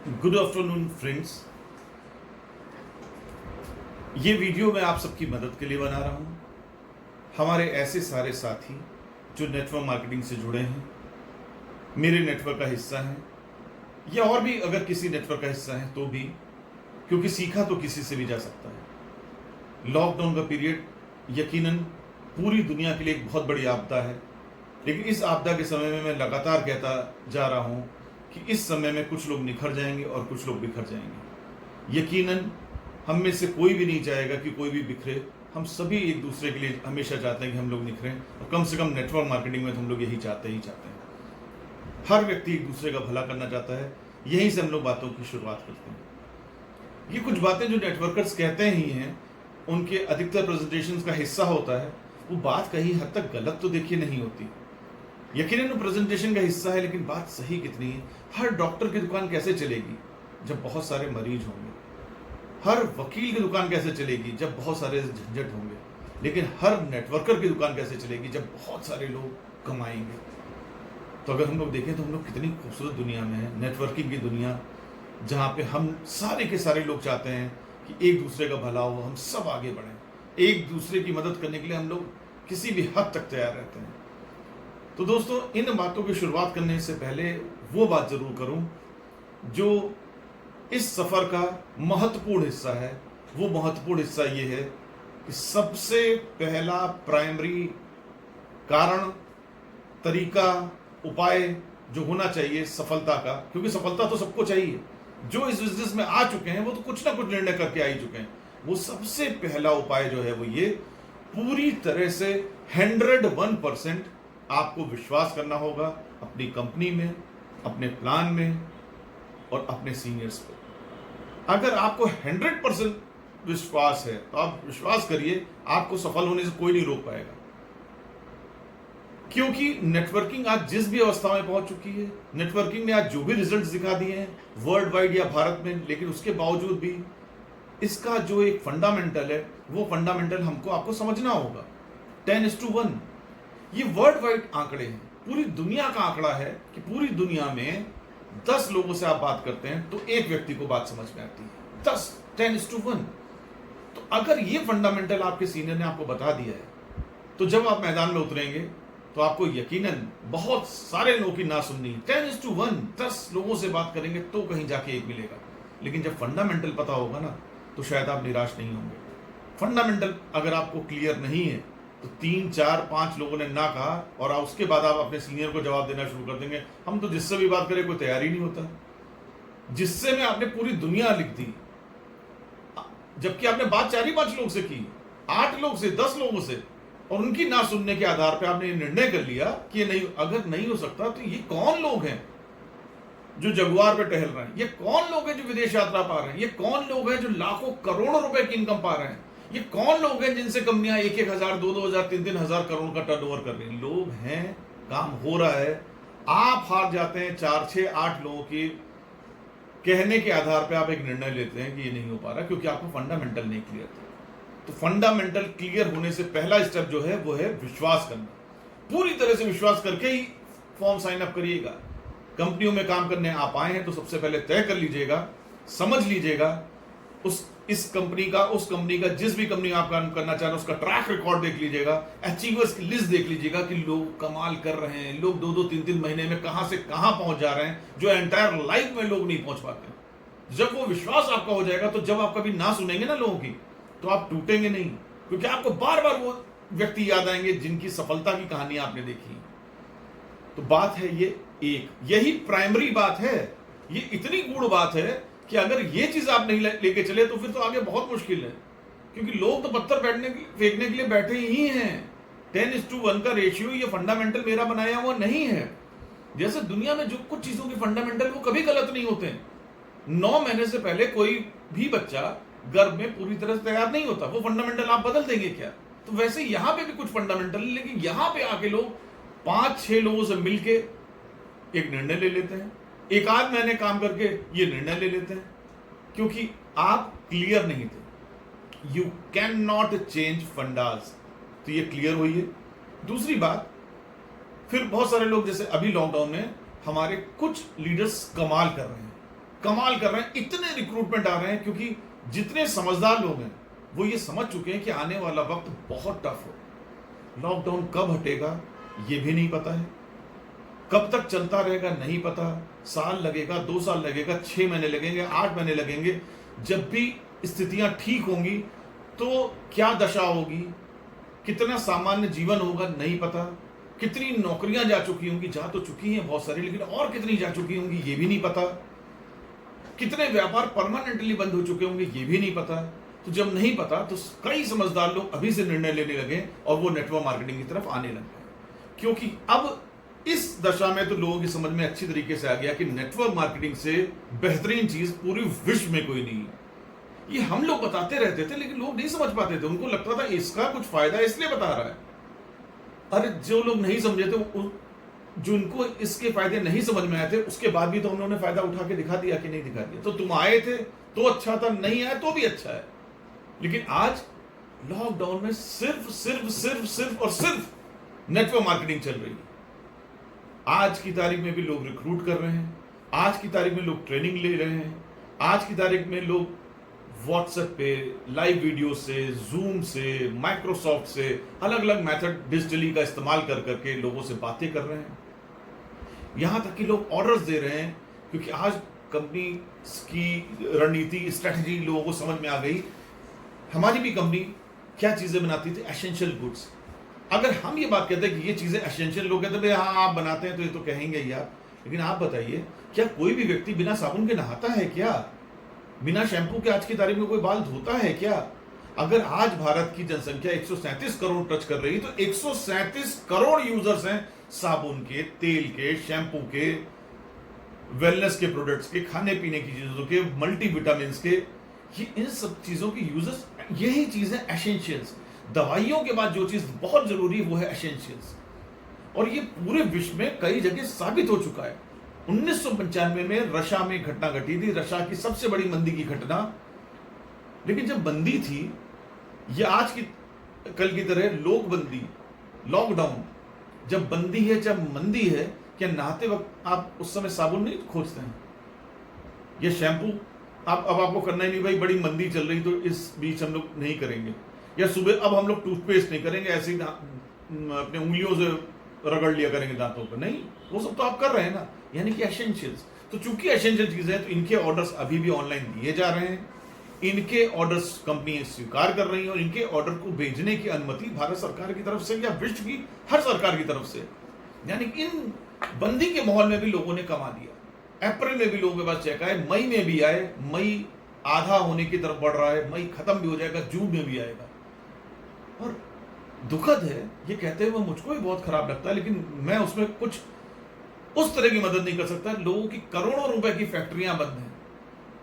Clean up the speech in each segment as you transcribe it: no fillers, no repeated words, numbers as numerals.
Good afternoon friends. ये video मैं आप सबकी मदद के लिए बना रहा हूँ। हमारे ऐसे सारे साथी जो नेटवर्क मार्केटिंग से जुड़े हैं, मेरे नेटवर्क का हिस्सा हैं, या और भी अगर किसी नेटवर्क का हिस्सा है तो भी, क्योंकि सीखा तो किसी से भी जा सकता है। लॉकडाउन का पीरियड यकीनन पूरी दुनिया के लिए एक बहुत बड़ी आपदा है, लेकिन इस आपदा के समय में मैं लगातार कहता जा रहा हूँ कि इस समय में कुछ लोग निखर जाएंगे और कुछ लोग बिखर जाएंगे। यकीनन हम में से कोई भी नहीं चाहेगा कि कोई भी बिखरे। हम सभी एक दूसरे के लिए हमेशा चाहते हैं कि हम लोग निखरें, और कम से कम नेटवर्क मार्केटिंग में तो हम लोग यही चाहते हैं। हर व्यक्ति एक दूसरे का भला करना चाहता है। यहीं से हम लोग बातों की शुरुआत करते हैं। ये कुछ बातें जो नेटवर्कर्स कहते ही हैं, उनके अधिकतर प्रेजेंटेशंस का हिस्सा होता है। वो बात कहीं हद तक गलत तो देखिए नहीं होती, यकीनन वो प्रेजेंटेशन का हिस्सा है, लेकिन बात सही कितनी है। हर डॉक्टर की दुकान कैसे चलेगी जब बहुत सारे मरीज होंगे? हर वकील की दुकान कैसे चलेगी जब बहुत सारे झंझट होंगे? लेकिन हर नेटवर्कर की दुकान कैसे चलेगी जब बहुत सारे लोग कमाएंगे? तो अगर हम लोग देखें तो हम लोग कितनी खूबसूरत दुनिया में है, नेटवर्किंग की दुनिया, जहाँ पे हम सारे के सारे लोग चाहते हैं कि एक दूसरे का भला हो, हम सब आगे बढ़ें। एक दूसरे की मदद करने के लिए हम लोग किसी भी हद तक तैयार रहते हैं। तो दोस्तों, इन बातों की शुरुआत करने से पहले वो बात जरूर करूं जो इस सफर का महत्वपूर्ण हिस्सा है। वो महत्वपूर्ण हिस्सा ये है कि सबसे पहला प्राइमरी कारण, तरीका, उपाय जो होना चाहिए सफलता का, क्योंकि सफलता तो सबको चाहिए। जो इस बिजनेस में आ चुके हैं वो तो कुछ ना कुछ निर्णय करके आ ही चुके हैं। वो सबसे पहला उपाय जो है वो ये, पूरी तरह से 101% आपको विश्वास करना होगा अपनी कंपनी में, अपने प्लान में और अपने सीनियर्स पे। अगर आपको 100% विश्वास है तो आप विश्वास करिए, आपको सफल होने से कोई नहीं रोक पाएगा। क्योंकि नेटवर्किंग आज जिस भी अवस्था में पहुंच चुकी है, नेटवर्किंग ने आज जो भी रिजल्ट्स दिखा दिए हैं वर्ल्ड वाइड या भारत में, लेकिन उसके बावजूद भी इसका जो एक फंडामेंटल है, वो फंडामेंटल हमको आपको समझना होगा। 10:1 ये वर्ल्ड वाइड आंकड़े हैं, पूरी दुनिया का आंकड़ा है कि पूरी दुनिया में 10 लोगों से आप बात करते हैं तो एक व्यक्ति को बात समझ में आती है। 10:1। तो अगर ये फंडामेंटल आपके सीनियर ने आपको बता दिया है, तो जब आप मैदान में उतरेंगे तो आपको यकीनन बहुत सारे लोगों की ना सुननी। 10:1, 10 लोगों से बात करेंगे तो कहीं जाके एक मिलेगा। लेकिन जब फंडामेंटल पता होगा ना, तो शायद आप निराश नहीं होंगे। फंडामेंटल अगर आपको क्लियर नहीं है तो 3, 4, 5 लोगों ने ना कहा और उसके बाद आप अपने सीनियर को जवाब देना शुरू कर देंगे, हम तो जिससे भी बात करें कोई तैयार ही नहीं होता। जिससे में आपने पूरी दुनिया लिख दी, जबकि आपने बात 4 ही 5 लोग से की, 8 लोग से, 10 लोगों से, और उनकी ना सुनने के आधार पर आपने निर्णय कर लिया कि ये नहीं, अगर नहीं हो सकता तो ये कौन लोग हैं जो जगुआर पे टहल रहे हैं? ये कौन लोग हैं जो विदेश यात्रा पा रहे हैं? ये कौन लोग हैं जो लाखों करोड़ों रुपए की इनकम पा रहे हैं? ये कौन लोग हैं जिनसे कंपनियां 1-1 हजार, 2-2 हजार, 3-3 हजार करोड़ का टर्नओवर कर रही हैं? लोग हैं, काम हो रहा है। आप हार जाते हैं 4, 6, 8 लोगों के कहने के आधार पर आप एक निर्णय लेते हैं कि ये नहीं हो पा रहा, क्योंकि आपको फंडामेंटल नहीं क्लियर था। तो फंडामेंटल क्लियर होने से पहला स्टेप जो है वो है विश्वास करना। पूरी तरह से विश्वास करके ही फॉर्म साइन अप करिएगा। कंपनियों में काम करने आप आए हैं तो सबसे पहले तय कर लीजिएगा, समझ लीजिएगा इस कंपनी का, उस कंपनी का, जिस भी कंपनी आप काम करना चाह रहे हैं उसका ट्रैक रिकॉर्ड देख लीजिएगा, अचीवर्स की लिस्ट देख लीजिएगा कि लोग कमाल कर रहे हैं, लोग 2-2, 3-3 महीने में कहां से कहां पहुंच जा रहे हैं, जो एंटायर लाइफ में लोग नहीं पहुंच पाते। जब वो विश्वास आपका हो जाएगा तो जब आप कभी ना सुनेंगे ना लोगों की, तो आप टूटेंगे नहीं, क्योंकि आपको बार बार वो व्यक्ति याद आएंगे जिनकी सफलता की कहानी आपने देखी। तो बात है ये एक, यही प्राइमरी बात है। ये इतनी गूढ़ बात है कि अगर ये चीज आप नहीं लेके चले तो फिर तो आगे बहुत मुश्किल है, क्योंकि लोग तो पत्थर फेंकने के लिए बैठे ही हैं। 10:1 का रेशियो ये फंडामेंटल मेरा बनाया हुआ नहीं है। जैसे दुनिया में जो कुछ चीजों के फंडामेंटल वो कभी गलत नहीं होते। 9 महीने से पहले कोई भी बच्चा गर्भ में पूरी तरह से तैयार नहीं होता। वो फंडामेंटल आप बदल देंगे क्या? तो वैसे यहां पे भी कुछ फंडामेंटल, लेकिन यहां पे आके लोग 5-6 लोगों से मिलके एक निर्णय ले लेते हैं, 1 आध महीने काम करके ये निर्णय ले लेते हैं, क्योंकि आप क्लियर नहीं थे। You can not change fundas. तो ये क्लियर हुई है। दूसरी बात, फिर बहुत सारे लोग, जैसे अभी लॉकडाउन में हमारे कुछ लीडर्स कमाल कर रहे हैं, कमाल कर रहे हैं, इतने रिक्रूटमेंट आ रहे हैं, क्योंकि जितने समझदार लोग हैं वो ये समझ चुके हैं कि आने वाला वक्त बहुत टफ हो। लॉकडाउन कब हटेगा ये भी नहीं पता है, कब तक चलता रहेगा नहीं पता, साल लगेगा, 2 साल लगेगा, 6 महीने लगेंगे, 8 महीने लगेंगे। जब भी स्थितियां ठीक होंगी तो क्या दशा होगी, कितना सामान्य जीवन होगा नहीं पता, कितनी नौकरियां जा चुकी होंगी, जा तो चुकी हैं बहुत सारी, लेकिन और कितनी जा चुकी होंगी ये भी नहीं पता, कितने व्यापार परमानेंटली बंद हो चुके होंगे ये भी नहीं पता। तो जब नहीं पता तो कई समझदार लोग अभी से निर्णय लेने लगे और वो नेटवर्क मार्केटिंग की तरफ आने लगे, क्योंकि अब इस दशा में तो लोगों की समझ में अच्छी तरीके से आ गया कि नेटवर्क मार्केटिंग से बेहतरीन चीज पूरी विश्व में कोई नहीं है। ये हम लोग बताते रहते थे लेकिन लोग नहीं समझ पाते थे, उनको लगता था इसका कुछ फायदा है इसलिए बता रहा है। अरे जो लोग नहीं समझे थे, जिनको इसके फायदे नहीं समझ में आए थे, उसके बाद भी तो उन्होंने फायदा उठा के दिखा दिया कि नहीं दिखा दिया। तो तुम आए थे तो अच्छा था, नहीं आए तो भी अच्छा है। लेकिन आज लॉकडाउन में सिर्फ सिर्फ सिर्फ सिर्फ और सिर्फ नेटवर्क मार्केटिंग चल रही है। आज की तारीख में भी लोग रिक्रूट कर रहे हैं, आज की तारीख में लोग ट्रेनिंग ले रहे हैं, आज की तारीख में लोग व्हाट्सएप पे लाइव वीडियो से, जूम से, माइक्रोसॉफ्ट से अलग अलग मेथड डिजिटली का इस्तेमाल कर करके लोगों से बातें कर रहे हैं। यहां तक कि लोग ऑर्डर्स दे रहे हैं, क्योंकि आज कंपनी की रणनीति स्ट्रेटजी लोगों को समझ में आ गई। हमारी भी कंपनी क्या चीजें बनाती थी, एसेंशियल गुड्स। अगर हम ये बात कहते हैं कि ये चीजें एसेंशियल, लोग कहते हैं हाँ आप बनाते हैं तो ये तो कहेंगे यार, लेकिन आप बताइए क्या कोई भी व्यक्ति बिना साबुन के नहाता है क्या? बिना शैम्पू के आज की तारीख में कोई बाल धोता है क्या? अगर आज भारत की जनसंख्या 137 करोड़ टच कर रही है तो 137 करोड़ यूजर्स हैं साबुन के, तेल के, शैम्पू के, वेलनेस के प्रोडक्ट्स के, खाने पीने की चीजों के, मल्टीविटामिन के। ये इन सब चीजों की यूजर्स, यही चीज है एसेंशियल्स। दवाइयों के बाद जो चीज बहुत जरूरी है वो है एसेंशियल्स, और ये पूरे विश्व में कई जगह साबित हो चुका है। 1995 में रशा में घटना घटी थी, रशा की सबसे बड़ी मंदी की घटना। लेकिन जब बंदी थी, ये आज की कल की तरह लोकबंदी, लॉकडाउन, जब बंदी है, जब मंदी है, क्या नहाते वक्त आप उस समय साबुन नहीं खोजते हैं? ये शैम्पू आप अब आपको करना ही नहीं, भाई बड़ी मंदी चल रही तो इस बीच हम लोग नहीं करेंगे, या सुबह अब हम लोग टूथपेस्ट नहीं करेंगे, ऐसे ही अपने उंगलियों से रगड़ लिया करेंगे दांतों पर, नहीं, वो सब तो आप कर रहे हैं ना। यानी कि एसेंशियल्स, तो चूंकि एसेंशियल चीजें हैं तो इनके ऑर्डर्स अभी भी ऑनलाइन दिए जा रहे हैं, इनके ऑर्डर्स कंपनी स्वीकार कर रही है, और इनके ऑर्डर को भेजने की अनुमति भारत सरकार की तरफ से या विश्व की हर सरकार की तरफ से। यानी कि इन बंदी के माहौल में भी लोगों ने कमा दिया। अप्रैल में भी लोगों के पास चेक आए, मई में भी आए, मई आधा होने की तरफ बढ़ रहा है, मई खत्म भी हो जाएगा, जून में भी आएगा। और दुखद है ये कहते हुए, मुझको भी बहुत खराब लगता है, लेकिन मैं उसमें कुछ उस तरह की मदद नहीं कर सकता। लोगों की करोड़ों रुपए की फैक्ट्रियां बंद हैं,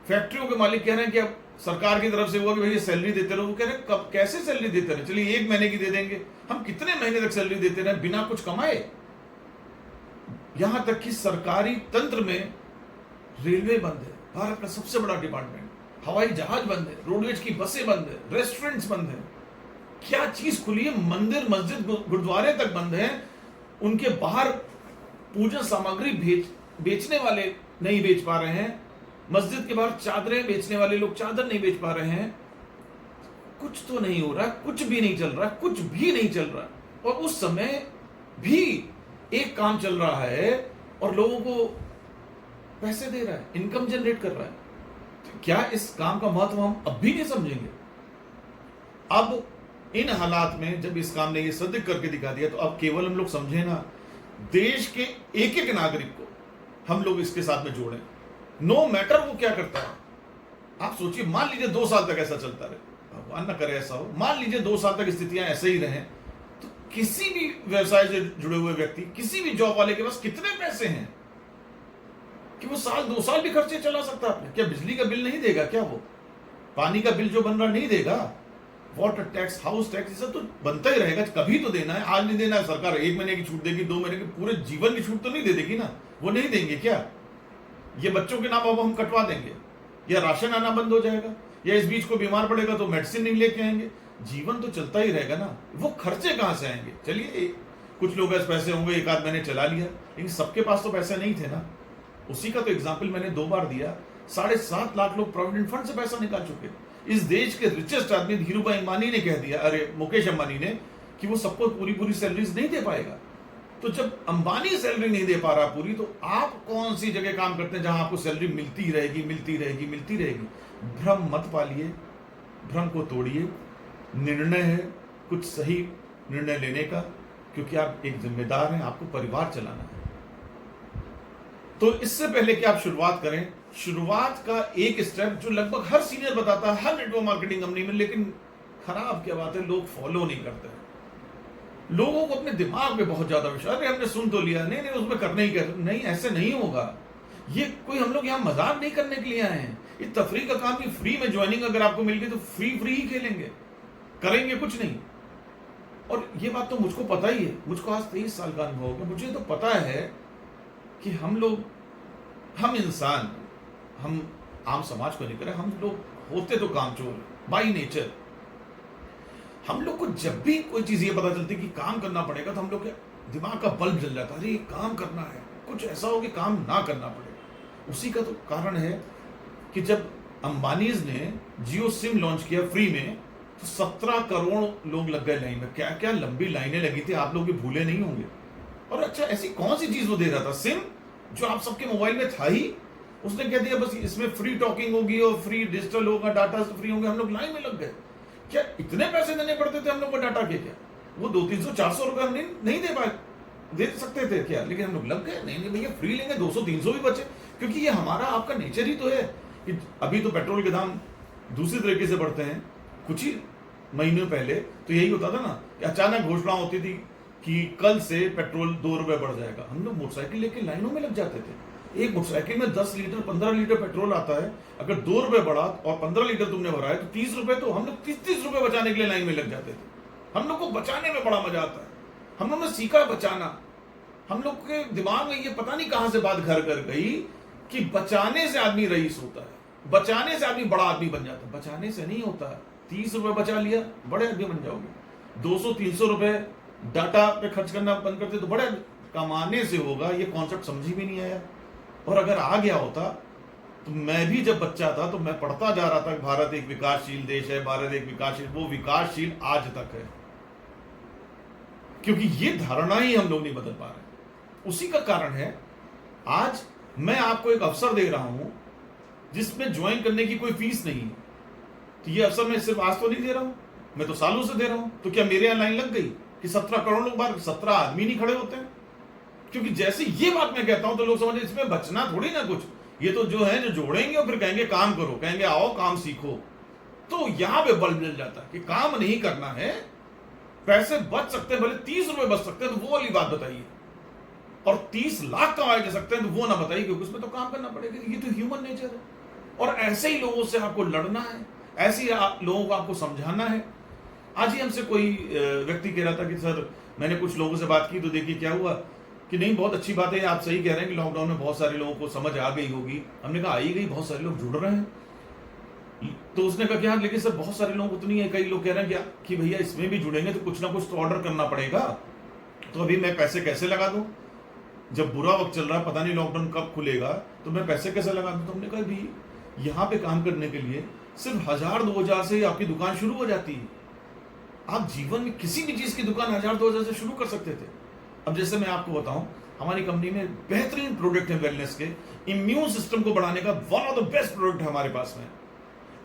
फैक्ट्रियों के मालिक कह रहे हैं कि अब सरकार की तरफ से हुआ कि भैया सैलरी देते रहो। वो कह रहे हैं कब, कैसे सैलरी देते रहे? चलिए 1 महीने की दे देंगे, हम कितने महीने तक सैलरी देते रहे बिना कुछ कमाए? यहां तक कि सरकारी तंत्र में रेलवे बंद है, भारत का सबसे बड़ा डिपार्टमेंट, हवाई जहाज बंद है, रोडवेज की बसें बंद है, रेस्टोरेंट्स बंद है। क्या चीज खुली है? मंदिर, मस्जिद, गुरुद्वारे तक बंद है। उनके बाहर पूजन सामग्री बेचने वाले नहीं बेच पा रहे हैं, मस्जिद के बाहर चादरें बेचने वाले लोग चादर नहीं बेच पा रहे हैं। कुछ तो नहीं हो रहा, कुछ भी नहीं चल रहा, कुछ भी नहीं चल रहा। और उस समय भी एक काम चल रहा है और लोगों को पैसे दे रहा है, इनकम जनरेट कर रहा है। तो क्या इस काम का महत्व हम अब भी नहीं समझेंगे? अब इन हालात में जब इस काम ने ये सिद्ध करके दिखा दिया, तो अब केवल हम लोग समझे ना, देश के एक एक नागरिक को हम लोग इसके साथ में जोड़ें, नो मैटर वो क्या करता है। आप सोचिए, मान लीजिए 2 साल तक ऐसा चलता रहे, भगवान ना करे ऐसा हो, मान लीजिए 2 साल तक स्थितियां ऐसे ही रहें, तो किसी भी व्यवसाय से जुड़े हुए व्यक्ति, किसी भी जॉब वाले के पास कितने पैसे हैं कि वो साल 2 साल भी खर्चे चला सकता है अपने? क्या बिजली का बिल नहीं देगा? क्या वो पानी का बिल जो बन रहा नहीं देगा? वाटर टैक्स, हाउस टैक्स, ये सब तो बनता ही रहेगा, कभी तो देना है। आज नहीं देना है, सरकार 1 महीने की छूट देगी, 2 महीने की, पूरे जीवन की छूट तो नहीं दे देगी ना। वो नहीं देंगे क्या? ये बच्चों के नाम अब हम कटवा देंगे, या राशन आना बंद हो जाएगा, या इस बीच को बीमार पड़ेगा तो मेडिसिन नहीं लेके आएंगे? जीवन तो चलता ही रहेगा ना, वो खर्चे कहां से आएंगे? चलिए कुछ लोग ऐसे पैसे होंगे, 1 आध महीने चला लिया, लेकिन सबके पास तो पैसे नहीं थे ना। उसी का तो एग्जाम्पल मैंने 2 बार दिया। 7.5 लाख लोग प्रोविडेंट फंड से पैसा निकाल चुके। इस देश के रिचेस्ट आदमी धीरूभाई अंबानी ने कह दिया, अरे मुकेश अंबानी ने, कि वो सबको पूरी सैलरीज नहीं दे पाएगा। तो जब अंबानी सैलरी नहीं दे पा रहा पूरी, तो आप कौन सी जगह काम करते हैं जहां आपको सैलरी मिलती रहेगी, मिलती रहेगी, मिलती रहेगी? भ्रम मत पालिए, भ्रम को तोड़िए। निर्णय है कुछ सही निर्णय लेने का, क्योंकि आप एक जिम्मेदार हैं, आपको परिवार चलाना है। तो इससे पहले कि आप शुरुआत करें, शुरुआत का एक स्टेप जो लगभग हर सीनियर बताता है, हर नेटवर्क मार्केटिंग कंपनी में, लेकिन खराब क्या बात है, लोग फॉलो नहीं करते हैं। लोगों को अपने दिमाग में बहुत ज्यादा विश्वास, अरे हमने सुन तो लिया, नहीं उसमें करने ही कर, नहीं, ऐसे नहीं होगा। ये कोई, हम लोग यहाँ मजाक नहीं करने के लिए आए हैं। ये तफरीह का काम, ये फ्री में ज्वाइनिंग अगर आपको मिल गई तो फ्री ही खेलेंगे, करेंगे कुछ नहीं। और ये बात तो मुझको पता ही है, मुझको आज 23 साल का अनुभव हो गया। मुझे तो पता है कि हम इंसान, हम आम समाज को नहीं करें, हम लोग होते तो कामचोर बाई नेचर। हम लोग को जब भी कोई चीज ये पता चलती कि काम करना पड़ेगा, तो हम लोग के दिमाग का बल्ब जल जाता है, अरे काम करना है, कुछ ऐसा हो कि काम ना करना पड़े। उसी का तो कारण है कि जब अंबानीज ने जियो सिम लॉन्च किया फ्री में, तो 17 करोड़ लोग लग गए लाइन में। क्या क्या लंबी लाइनें लगी थी, आप लोग भी भूले नहीं होंगे। और अच्छा, ऐसी कौन सी चीज वो दे रहा था, सिम जो आप सबके मोबाइल में था ही, उसने कह दिया बस इसमें फ्री टॉकिंग होगी और फ्री डिजिटल होगा, डाटा फ्री होंगे। हम लोग लाइन में लग गए। क्या इतने पैसे देने पड़ते थे हम लोग को डाटा के? क्या वो 200-300-400 रुपए हम नहीं दे पाए, दे सकते थे क्या? लेकिन हम लोग लग गए, नहीं भैया फ्री लेंगे, 200-300 भी बचे। क्योंकि ये हमारा आपका नेचर ही तो है कि अभी तो पेट्रोल के दाम दूसरी तरीके से बढ़ते हैं। कुछ ही महीनों पहले तो यही होता था ना कि अचानक घोषणा होती थी कि कल से पेट्रोल 2 रुपए बढ़ जाएगा। हम लोग मोटरसाइकिल लेके लाइनों में लग जाते थे। एक मोटरसाइकिल में 10 लीटर 15 लीटर पेट्रोल आता है, अगर 2 रुपए बढ़ा और 15 लीटर तुमने भरा है तो 30 रुपए, तो हम लोग 30 रुपए बचाने के लिए लाइन में लग जाते थे। हम लोग को बचाने में बड़ा मजा आता है। हम लोग ने सीखा बचाना। हम लोग के दिमाग में ये पता नहीं कहां से बात घर कर गई कि बचाने से आदमी रईस होता है, बचाने से आदमी बड़ा आदमी बन जाता है। बचाने से नहीं होता। 30 रुपए बचा लिया, बड़े आदमी बन जाओगे। 200-300 रुपए डाटा पे खर्च करना बंद करते तो बड़े कमाने से होगा। ये कॉन्सेप्ट समझ भी नहीं आया। और अगर आ गया होता तो मैं भी जब बच्चा था तो मैं पढ़ता जा रहा था कि भारत एक विकासशील देश है, भारत एक विकासशील, वो विकासशील आज तक है, क्योंकि ये धारणा ही हम लोग नहीं बदल पा रहे। उसी का कारण है आज मैं आपको एक अवसर दे रहा हूं जिसमें ज्वाइन करने की कोई फीस नहीं है। तो ये अवसर मैं सिर्फ आज तो नहीं दे रहा हूं, मैं तो सालों से दे रहा हूं। तो क्या मेरे यहां लाइन लग गई कि 17 करोड़ लोग बाहर, 17 आदमी नहीं खड़े होते हैं? क्योंकि जैसे ये बात मैं कहता हूं तो लोग समझे इसमें बचना थोड़ी ना कुछ, ये तो जो है जो जोड़ेंगे और फिर कहेंगे काम करो, कहेंगे आओ काम सीखो। तो यहां पे बल्ब जल जाता है कि काम नहीं करना है, पैसे बच सकते हैं, भले 30 रुपए बच सकते हैं तो वो वाली बात बताइए। और 30 लाख कमाए जा सकते हैं तो वो ना बताइए, क्योंकि उसमें तो काम करना पड़ेगा। ये तो ह्यूमन नेचर है। और ऐसे ही लोगों से आपको लड़ना है, ऐसे ही लोगों को आपको समझाना है। आज ही हमसे कोई व्यक्ति कह रहा था कि सर मैंने कुछ लोगों से बात की तो देखिए क्या हुआ कि नहीं, बहुत अच्छी बात है, आप सही कह रहे हैं कि लॉकडाउन में बहुत सारे लोगों को समझ आ गई होगी। हमने कहा आई गई, बहुत सारे लोग जुड़ रहे हैं। तो उसने कहा कि हाँ लेकिन सर बहुत सारे लोगों को तो नहीं है, कई लोग कह रहे हैं कि भैया इसमें भी जुड़ेंगे तो कुछ ना कुछ तो ऑर्डर करना पड़ेगा, तो अभी मैं पैसे कैसे लगा दूं? जब बुरा वक्त चल रहा है, पता नहीं लॉकडाउन कब खुलेगा, तो मैं पैसे कैसे लगा दूं? तो हमने कहा भी यहाँ पे काम करने के लिए सिर्फ 1000-2000 से आपकी दुकान शुरू हो जाती है। आप जीवन में किसी भी चीज की दुकान 1000-2000 से शुरू कर सकते थे। अब जैसे मैं आपको बताऊं, हमारी कंपनी में बेहतरीन प्रोडक्ट है वेलनेस के, इम्यून सिस्टम को बढ़ाने का one of the best product है हमारे पास में।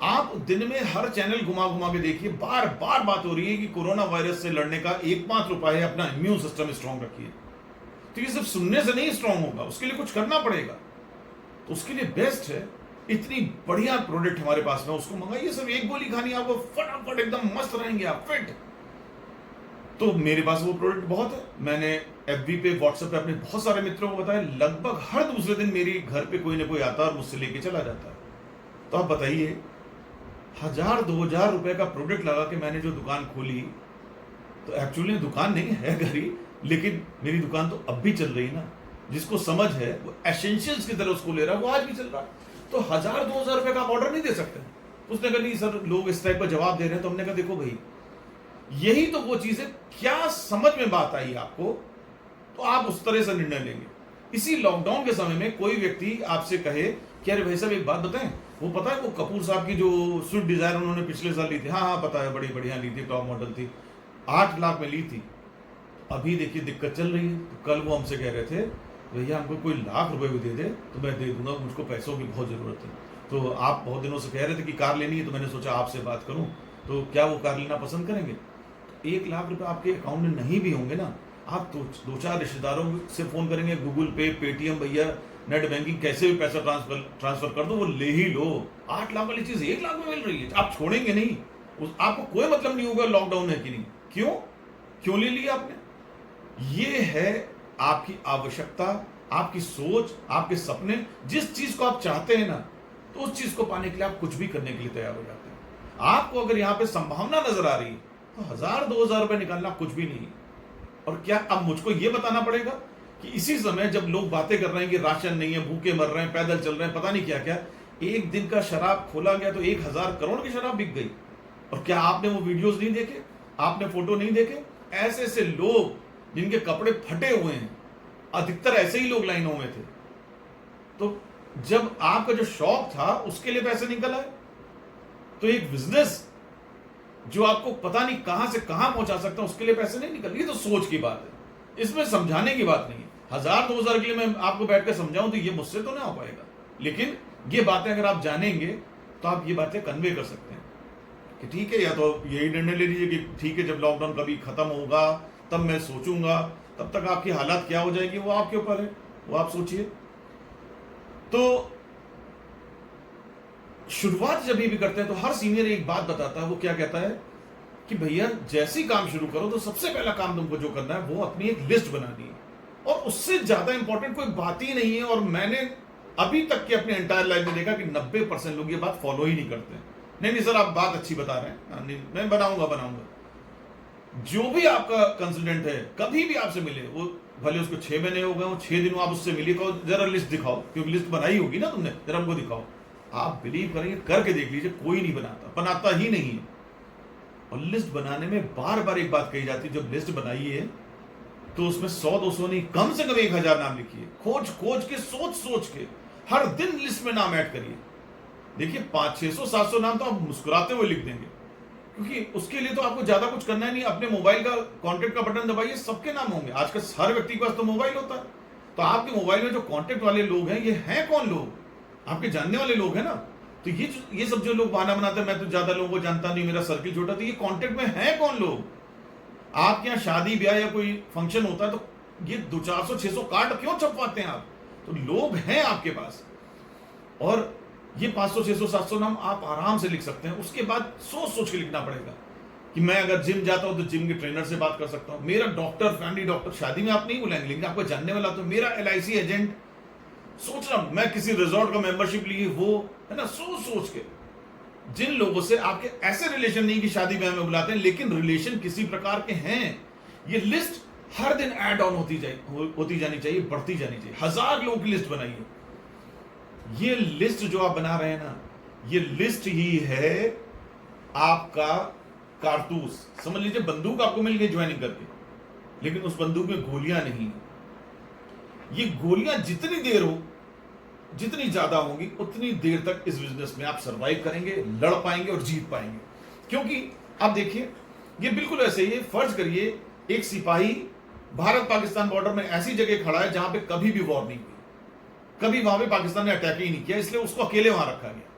आप दिन में हर चैनल घुमा घुमा के देखिए, बार बार बात हो रही है कि कोरोना वायरस से लड़ने का एकमात्र उपाय है अपना इम्यून सिस्टम स्ट्रांग रखिए। तो ये सिर्फ सुनने से नहीं स्ट्रांग होगा, उसके लिए कुछ करना पड़ेगा। तो उसके लिए बेस्ट है, इतनी बढ़िया प्रोडक्ट हमारे पास में, उसको मंगाइए। सिर्फ एक गोली खानी, आपको फटाफट एकदम मस्त रहेंगे आप, फिट। तो मेरे पास वो प्रोडक्ट बहुत है। मैंने एफबी पे, व्हाट्सएप पे अपने बहुत सारे मित्रों को बताया, लगभग हर दूसरे दिन मेरे घर पे कोई ना कोई आता है और मुझसे लेके चला जाता है। तो आप बताइए, 1000-2000 रुपए का प्रोडक्ट लगा के मैंने जो दुकान खोली, तो एक्चुअली दुकान नहीं है घर ही, लेकिन मेरी दुकान तो अब भी चल रही ना। जिसको समझ है वो एसेंशियल्स की तरह उसको ले रहा है, वो आज भी चल रहा है। तो 1000-2000 रुपए का आप ऑर्डर नहीं दे सकते। उसने कहा नहीं सर लोग इस टाइप का जवाब दे रहे हैं। तो हमने कहा देखो भाई, यही तो वो चीज है, क्या समझ में बात आई आपको तो आप उस तरह से निर्णय लेंगे। इसी लॉकडाउन के समय में कोई व्यक्ति आपसे कहे कि अरे भाई साहब एक बात बताएं, वो पता है वो कपूर साहब की जो स्विफ्ट डिजायर उन्होंने पिछले साल ली थी, हाँ हाँ पता है, बड़ी बढ़िया ली थी, टॉप मॉडल थी, 8 लाख में ली थी। अभी देखिए दिक्कत चल रही है। तो कल वो हमसे कह रहे थे भैया हमको कोई लाख रुपए भी दे दे तो मैं दे दूंगा, मुझको पैसों की बहुत ज़रूरत है। तो आप बहुत दिनों से कह रहे थे कि कार लेनी है, तो मैंने सोचा आपसे बात करूं, तो क्या वो कार लेना पसंद करेंगे? तो 1 लाख रुपए आपके अकाउंट में नहीं भी होंगे ना, आप तो 2-4 रिश्तेदारों से फ़ोन करेंगे, गूगल पे, पेटीएम, भैया नेट बैंकिंग, कैसे भी पैसा ट्रांसफर कर दो, वो ले ही लो। 8 लाख वाली चीज़ 1 लाख में मिल रही है, आप छोड़ेंगे नहीं। आपको कोई मतलब नहीं होगा लॉकडाउन है कि नहीं। क्यों ले लिया आपने? ये है आपकी आवश्यकता, आपकी सोच, आपके सपने। जिस चीज को आप चाहते हैं ना, तो उस चीज को पाने के लिए आप कुछ भी करने के लिए तैयार हो जाते हैं। आपको अगर यहां पे संभावना नजर आ रही है तो 1000-2000 रुपए निकालना कुछ भी नहीं। और क्या अब मुझको ये बताना पड़ेगा कि इसी समय जब लोग बातें कर रहे हैं कि राशन नहीं है, भूखे मर रहे हैं, पैदल चल रहे हैं, पता नहीं क्या क्या, एक दिन का शराब खोला गया तो 1000 करोड़ की शराब बिक गई। और क्या आपने वो वीडियोस नहीं देखे? आपने फोटो नहीं देखे? ऐसे ऐसे लोग जिनके कपड़े फटे हुए हैं, अधिकतर ऐसे ही लोग लाइनों में थे। तो जब आपका जो शौक था उसके लिए पैसे निकल आए, तो एक बिजनेस जो आपको पता नहीं कहां से कहां पहुंचा सकता है उसके लिए पैसे नहीं निकल। ये तो सोच की बात है, इसमें समझाने की बात नहीं है। 1000-2000 के लिए मैं आपको बैठ कर समझाऊं तो ये मुझसे तो ना हो पाएगा, लेकिन ये बातें अगर आप जानेंगे तो आप ये बातें कन्वे कर सकते हैं कि ठीक है, या तो यही निर्णय ले लीजिए कि ठीक है जब लॉकडाउन कभी खत्म होगा तब मैं सोचूंगा, तब तक आपकी हालत क्या हो जाएगी वो आपके ऊपर है, वो आप सोचिए। तो शुरुआत जब भी करते हैं तो हर सीनियर एक बात बताता है, वो क्या कहता है कि भैया जैसे ही काम शुरू करो तो सबसे पहला काम तुमको जो करना है वो अपनी एक लिस्ट बनानी है, और उससे ज्यादा इंपॉर्टेंट कोई बात ही नहीं है। और मैंने अभी तक की अपने एंटायर लाइफ में देखा कि 90% लोग ये बात फॉलो ही नहीं करते। नहीं सर आप बात अच्छी बता रहे हैं, नहीं मैं बनाऊंगा। जो भी आपका कंसल्टेंट है कभी भी आपसे मिले, वो भले उसको 6 महीने हो गए, 6 दिन आप उससे मिले, कहो जरा लिस्ट दिखाओ, क्योंकि लिस्ट बनाई होगी ना तुमने, जरा हमको दिखाओ। आप बिलीव करेंगे, करके देख लीजिए, कोई नहीं बनाता ही नहीं है। और लिस्ट बनाने में बार बार एक बात कही जाती है, जब लिस्ट बनाइए तो उसमें 100-200 नहीं, कम से कम 1000 नाम लिखिए, खोज के, सोच के हर दिन लिस्ट में नाम ऐड करिए। देखिए 500-600-700 नाम तो आप मुस्कुराते हुए लिख देंगे, क्योंकि उसके लिए तो आपको ज्यादा कुछ करना है नहीं। अपने मोबाइल का कॉन्टेक्ट का बटन दबाइए, सबके नाम होंगे। आजकल हर व्यक्ति के पास तो मोबाइल होता है, तो आपके मोबाइल में जो कॉन्टेक्ट वाले लोग हैं, ये हैं कौन लोग? आपके जानने वाले लोग हैं ना। तो ये सब जो लोग बहाना बनाते हैं मैं तो ज्यादा लोगों को जानता नहीं, मेरा सर्किल छोटा, तो ये कॉन्टेक्ट में है कौन लोग? आपके यहाँ शादी ब्याह या कोई फंक्शन होता है तो ये 200-400-600 कार्ड क्यों छपवाते हैं आप? तो लोग हैं आपके पास, और ये 500-600-700 नाम आप आराम से लिख सकते हैं। उसके बाद सोच के लिखना पड़ेगा कि मैं अगर जिम जाता हूं तो जिम के ट्रेनर से बात कर सकता हूं, मेरा डॉक्टर, फैमिली डॉक्टर, शादी में आप नहीं बुलाएंगे लेकिन आपको जानने वाला, तो मेरा LIC एजेंट, सोच रहा हूं मैं किसी रिजॉर्ट का मेंबरशिप लिए, वो है ना, सोच के। जिन लोगों से आपके ऐसे रिलेशन नहीं कि शादी ब्याह में बुलाते हैं, लेकिन रिलेशन किसी प्रकार के हैं, ये लिस्ट हर दिन ऐड ऑन होती जानी चाहिए, बढ़ती जानी चाहिए। 1000 लोगों की लिस्ट बनाइए। ये लिस्ट जो आप बना रहे हैं ना, ये लिस्ट ही है आपका कारतूस। समझ लीजिए बंदूक आपको मिल गई ज्वाइनिंग करके, लेकिन उस बंदूक में गोलियां नहीं। ये गोलियां जितनी ज्यादा होंगी उतनी देर तक इस बिजनेस में आप सरवाइव करेंगे, लड़ पाएंगे और जीत पाएंगे। क्योंकि आप देखिए ये बिल्कुल ऐसे ही है। फर्ज करिए एक सिपाही भारत पाकिस्तान बॉर्डर में ऐसी जगह खड़ा है जहां पे कभी भी वॉर नहीं हुई, कभी वहां पे पाकिस्तान ने अटैक ही नहीं किया, इसलिए उसको अकेले वहां रखा गया।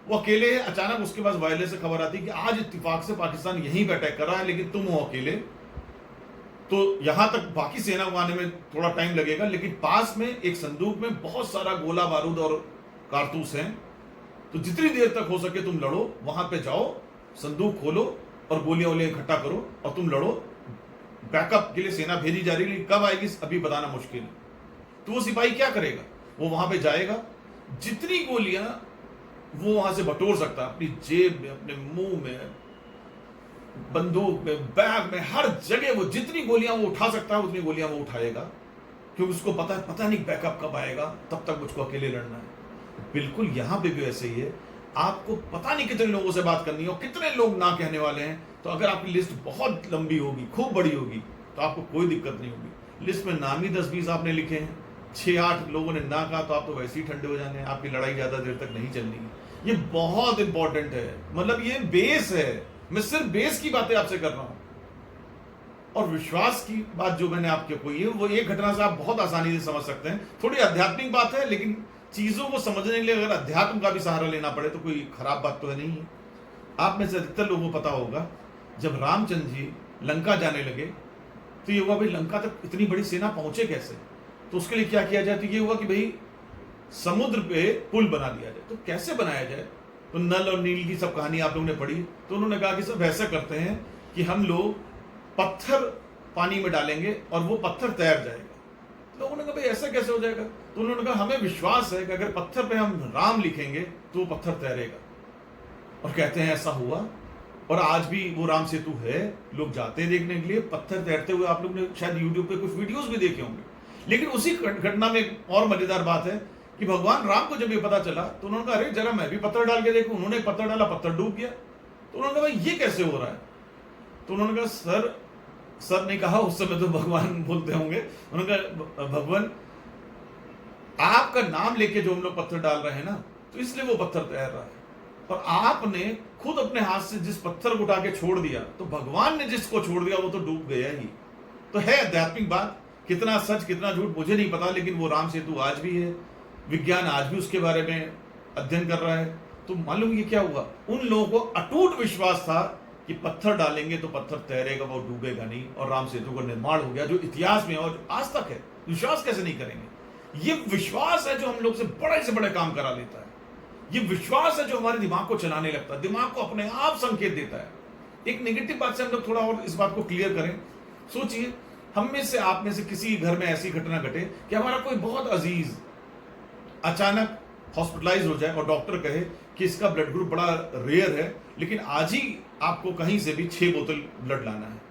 वो अकेले है, अचानक उसके पास वायरलेस से खबर आती है कि आज इत्तेफाक से पाकिस्तान यहीं पे अटैक कर रहा है, लेकिन तुम हो अकेले, तो यहां तक बाकी सेना को आने में थोड़ा टाइम लगेगा, लेकिन पास में एक संदूक में बहुत सारा गोला बारूद और कारतूस हैं, तो जितनी देर तक हो सके तुम लड़ो, वहां पे जाओ, संदूक खोलो और गोलियां वोलियां इकट्ठा करो और तुम लड़ो। बैकअप के लिए सेना भेजी जा रही है, कब आएगी अभी बताना मुश्किल है। तो वो सिपाही क्या करेगा? वो वहां पे जाएगा, जितनी गोलियां वो वहां से बटोर सकता है, अपनी जेब में, अपने मुंह में, बंदूक में, बैग में, हर जगह वो जितनी गोलियां वो उठा सकता है उतनी गोलियां वो उठाएगा, क्योंकि उसको पता नहीं बैकअप कब आएगा, तब तक मुझको अकेले लड़ना है। बिल्कुल यहां पे भी ऐसे ही है। आपको पता नहीं कितने लोगों से बात करनी है और कितने लोग ना कहने वाले हैं, तो अगर आपकी लिस्ट बहुत लंबी होगी, खूब बड़ी होगी, तो आपको कोई दिक्कत नहीं होगी। लिस्ट में नाम ही 10-20 आपने लिखे हैं, 6-8 लोगों ने ना कहा तो आप तो वैसे ही ठंडे हो जाने हैं, आपकी लड़ाई ज्यादा देर तक नहीं चलनी है। ये बहुत इंपॉर्टेंट है, मतलब ये बेस है। मैं सिर्फ बेस की बातें आपसे कर रहा हूं। और विश्वास की बात जो मैंने आपके कोई है, वो एक घटना से आप बहुत आसानी से समझ सकते हैं। थोड़ी आध्यात्मिक बात है, लेकिन चीजों को समझने के लिए अगर अध्यात्म का भी सहारा लेना पड़े तो कोई खराब बात तो है नहीं है। आप में से अधिकतर लोगों को पता होगा, जब रामचंद्र जी लंका जाने लगे तो ये हुआ भाई लंका तक इतनी बड़ी सेना पहुंचे कैसे। तो उसके लिए क्या किया जाए, तो ये हुआ कि भाई समुद्र पे पुल बना दिया जाए। तो कैसे बनाया जाए, तो नल और नील की सब कहानी आप लोगों ने पढ़ी। तो उन्होंने कहा कि सब ऐसा करते हैं कि हम लोग पत्थर पानी में डालेंगे और वो पत्थर तैर जाएगा। लोगों ने कहा भाई ऐसा कैसे हो जाएगा। तो उन्होंने कहा हमें विश्वास है कि अगर पत्थर पे हम राम लिखेंगे तो वो पत्थर तैरेगा। और कहते हैं ऐसा हुआ, और आज भी वो राम सेतु है, लोग जाते हैं देखने के लिए पत्थर तैरते हुए। आप लोग ने शायद यूट्यूब पे कुछ वीडियोस भी देखे होंगे। लेकिन उसी घटना में एक और मजेदार बात है कि भगवान राम को जब ये पता चला तो उन्होंने कहा अरे जरा मैं भी पत्थर डाल के देखूं। उन्होंने पत्थर डाला, पत्थर डूब गया। तो उन्होंने कहा भाई ये कैसे हो रहा है। तो उन्होंने कहा सर ने कहा, उस समय तो भगवान बोलते होंगे, उन्होंने कहा भगवान आपका नाम लेके जो हम लोग पत्थर डाल रहे हैं ना, तो इसलिए वो पत्थर तैर रहा है। और आपने खुद अपने हाथ से जिस पत्थर को उठा के छोड़ दिया, तो भगवान ने जिसको छोड़ दिया वो तो डूब गया ही। तो है आध्यात्मिक बात, कितना सच कितना झूठ मुझे नहीं पता, लेकिन वो राम सेतु आज भी है। विज्ञान आज भी उसके बारे में अध्ययन कर रहा है। तो मालूम ये क्या हुआ, उन लोगों को अटूट विश्वास था कि पत्थर डालेंगे तो पत्थर तैरेगा, वो डूबेगा नहीं, और राम सेतु का निर्माण हो गया, जो इतिहास में और आज तक है। विश्वास कैसे नहीं करेंगे। ये विश्वास है जो हम लोग से बड़े काम करा लेता है। ये विश्वास है जो हमारे दिमाग को चलाने लगता है, दिमाग को अपने आप संकेत देता है। एक नेगेटिव बात से हम लोग थोड़ा और इस बात को क्लियर करें। सोचिए, हम में से आप में से किसी घर में ऐसी घटना घटे कि हमारा कोई बहुत अजीज अचानक हॉस्पिटलाइज हो जाए और डॉक्टर कहे कि इसका ब्लड ग्रुप बड़ा रेयर है, लेकिन आज ही आपको कहीं से भी 6 बोतल ब्लड लाना है।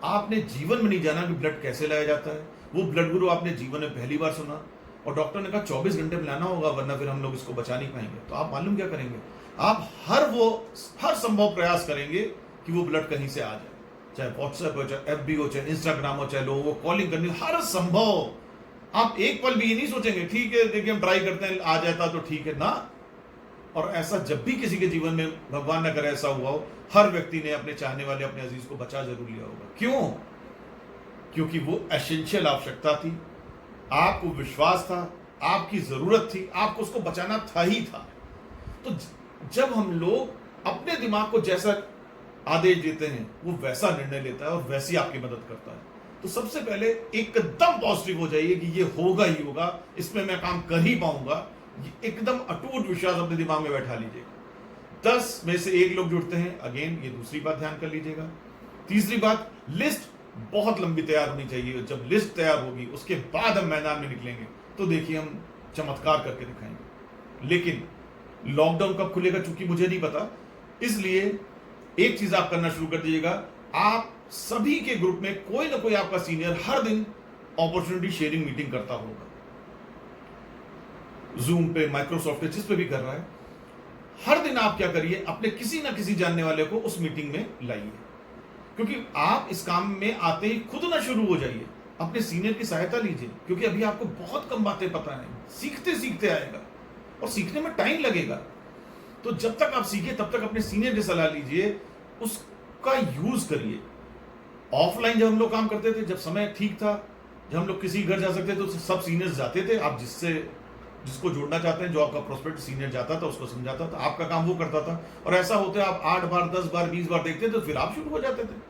आपने जीवन में नहीं जाना कि ब्लड कैसे लाया जाता है, वो ब्लड ग्रुप आपने जीवन में पहली बार सुना, और डॉक्टर ने कहा 24 घंटे में लाना होगा वरना फिर हम लोग इसको बचा नहीं पाएंगे। तो आप मालूम क्या करेंगे, आप हर संभव प्रयास करेंगे कि वो ब्लड कहीं से आ जाए, चाहे व्हाट्सएप हो, चाहे FB हो, चाहे इंस्टाग्राम हो, चाहे लोगों को कॉलिंग करनी हो, हर संभव। आप एक पल भी ये नहीं सोचेंगे ठीक है देखिए हम ट्राई करते हैं, आ जाता तो ठीक है ना। और ऐसा जब भी किसी के जीवन में, भगवान न करे ऐसा हुआ हो, हर व्यक्ति ने अपने चाहने वाले अपने अजीज को बचा जरूर लिया होगा। क्यों? क्योंकि वो एसेंशियल आवश्यकता थी, आपको विश्वास था, आपकी जरूरत थी, आपको उसको बचाना था ही था। तो जब हम लोग अपने दिमाग को जैसा आदेश देते हैं वो वैसा निर्णय लेता है और वैसी आपकी मदद करता है। तो सबसे पहले एकदम पॉजिटिव हो जाइए कि ये होगा ही होगा, इसमें मैं काम कर ही पाऊंगा। एकदम अटूट विश्वास अपने दिमाग में बैठा लीजिएगा। 10 में से 1 लोग जुड़ते हैं, अगेन ये दूसरी बात ध्यान कर लीजिएगा। तीसरी बात, लिस्ट बहुत लंबी तैयार होनी चाहिए। जब लिस्ट तैयार होगी उसके बाद हम मैदान में निकलेंगे तो देखिए हम चमत्कार करके दिखाएंगे। लेकिन लॉकडाउन कब खुलेगा चूंकि मुझे नहीं पता, इसलिए एक चीज आप करना शुरू कर दीजिएगा। आप सभी के ग्रुप में कोई ना कोई आपका सीनियर हर दिन अपॉर्चुनिटी शेयरिंग मीटिंग करता होगा, जूम पे, माइक्रोसॉफ्ट पे, जिस पे भी कर रहा है। हर दिन आप क्या करिए, अपने किसी ना किसी जानने वाले को उस मीटिंग में लाइए, क्योंकि आप इस काम में आते ही खुद ना शुरू हो जाइए, अपने सीनियर की सहायता लीजिए, क्योंकि अभी आपको बहुत कम बातें पता है, सीखते सीखते आएगा और सीखने में टाइम लगेगा। तो जब तक आप सीखिए तब तक अपने सीनियर की सलाह लीजिए, उसका यूज करिए। ऑफलाइन जब हम लोग काम करते थे, जब समय ठीक था, जब हम लोग किसी घर जा सकते थे तो सब सीनियर्स जाते थे। आप जिसको जोड़ना चाहते हैं, जो आपका प्रोस्पेक्ट सीनियर जाता था उसको समझाता था, आपका काम वो करता था। और ऐसा होते आप 8 बार 10 बार 20 बार देखते तो फिर आप शुरू हो जाते थे।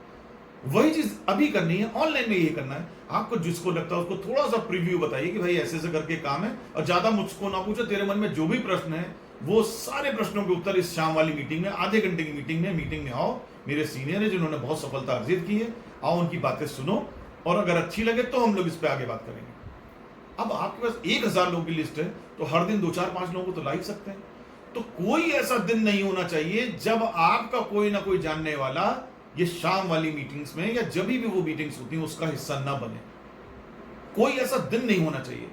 वही चीज अभी करनी है, ऑनलाइन में ये करना है। आपको जिसको लगता है उसको थोड़ा सा प्रीव्यू बताइए कि भाई ऐसे ऐसे करके काम है, और ज्यादा मुझको ना पूछो, तेरे मन में जो भी प्रश्न है वो सारे प्रश्नों के उत्तर इस शाम वाली मीटिंग में, आधे घंटे की मीटिंग में आओ। मेरे सीनियर है जिन्होंने बहुत सफलता अर्जित की है, आओ उनकी बातें सुनो, और अगर अच्छी लगे तो हम लोग इस पे आगे बात करेंगे। अब आपके पास 1000 लोगों की लिस्ट है, तो हर दिन 2 4 5 लोगों को तो ला ही सकते हैं। तो कोई ऐसा दिन नहीं होना चाहिए जब आपका कोई ना कोई जानने वाला ये शाम वाली मीटिंग्स में या जब भी वो मीटिंग्स होती हैं उसका हिस्सा ना बने। कोई ऐसा दिन नहीं होना चाहिए।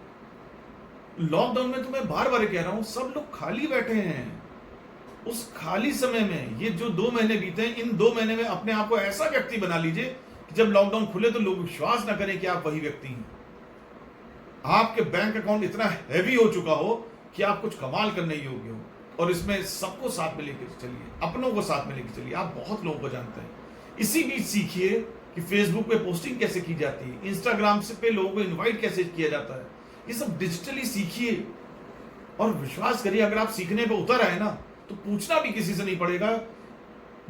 लॉकडाउन में तो मैं बार बार कह रहा हूं, सब लोग खाली बैठे हैं। उस खाली समय में ये जो 2 महीने बीते हैं, इन 2 महीने में अपने आप को ऐसा व्यक्ति बना लीजिए कि जब लॉकडाउन खुले तो लोग विश्वास ना करें कि आप वही व्यक्ति हैं। आपके बैंक अकाउंट इतना हैवी हो चुका हो कि आप कुछ कमाल करने योग्य हो, और इसमें सबको साथ में लेकर चलिए, अपनों को साथ में लेकर चलिए। आप बहुत लोगों को जानते हैं। इसी बीच सीखिए कि फेसबुक पे पोस्टिंग कैसे की जाती है, इंस्टाग्राम से पे लोगों को इनवाइट कैसे किया जाता है, ये सब डिजिटली सीखिए। और विश्वास करिए, अगर आप सीखने पे उतर आए ना, तो पूछना भी किसी से नहीं पड़ेगा।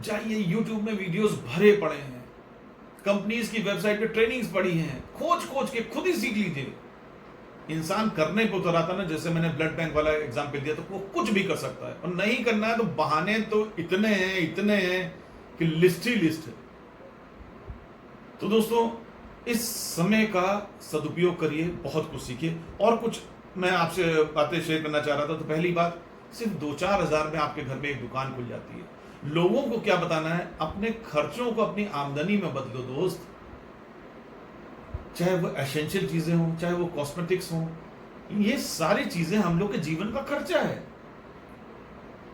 जाइए, यूट्यूब में वीडियोस भरे पड़े हैं, कंपनीज की वेबसाइट पे ट्रेनिंग्स पड़ी हैं, खोज खोज के खुद ही सीख लीजिए। इंसान करने पे उतर आता ना, जैसे मैंने ब्लड बैंक वाला एग्जाम्पल दिया, तो वो कुछ भी कर सकता है। और नहीं करना है तो बहाने तो इतने हैं कि लिस्ट ही लिस्ट है। तो दोस्तों, इस समय का सदुपयोग करिए, बहुत कुछ सीखिए। और कुछ मैं आपसे बातें शेयर करना चाह रहा था। तो पहली बात, सिर्फ 2-4 हज़ार में आपके घर में एक दुकान खुल जाती है। लोगों को क्या बताना है, अपने खर्चों को अपनी आमदनी में बदलो दोस्त। चाहे वो एसेंशियल चीजें हों, चाहे वो कॉस्मेटिक्स हों, ये सारी चीजें हम लोग के जीवन का खर्चा है।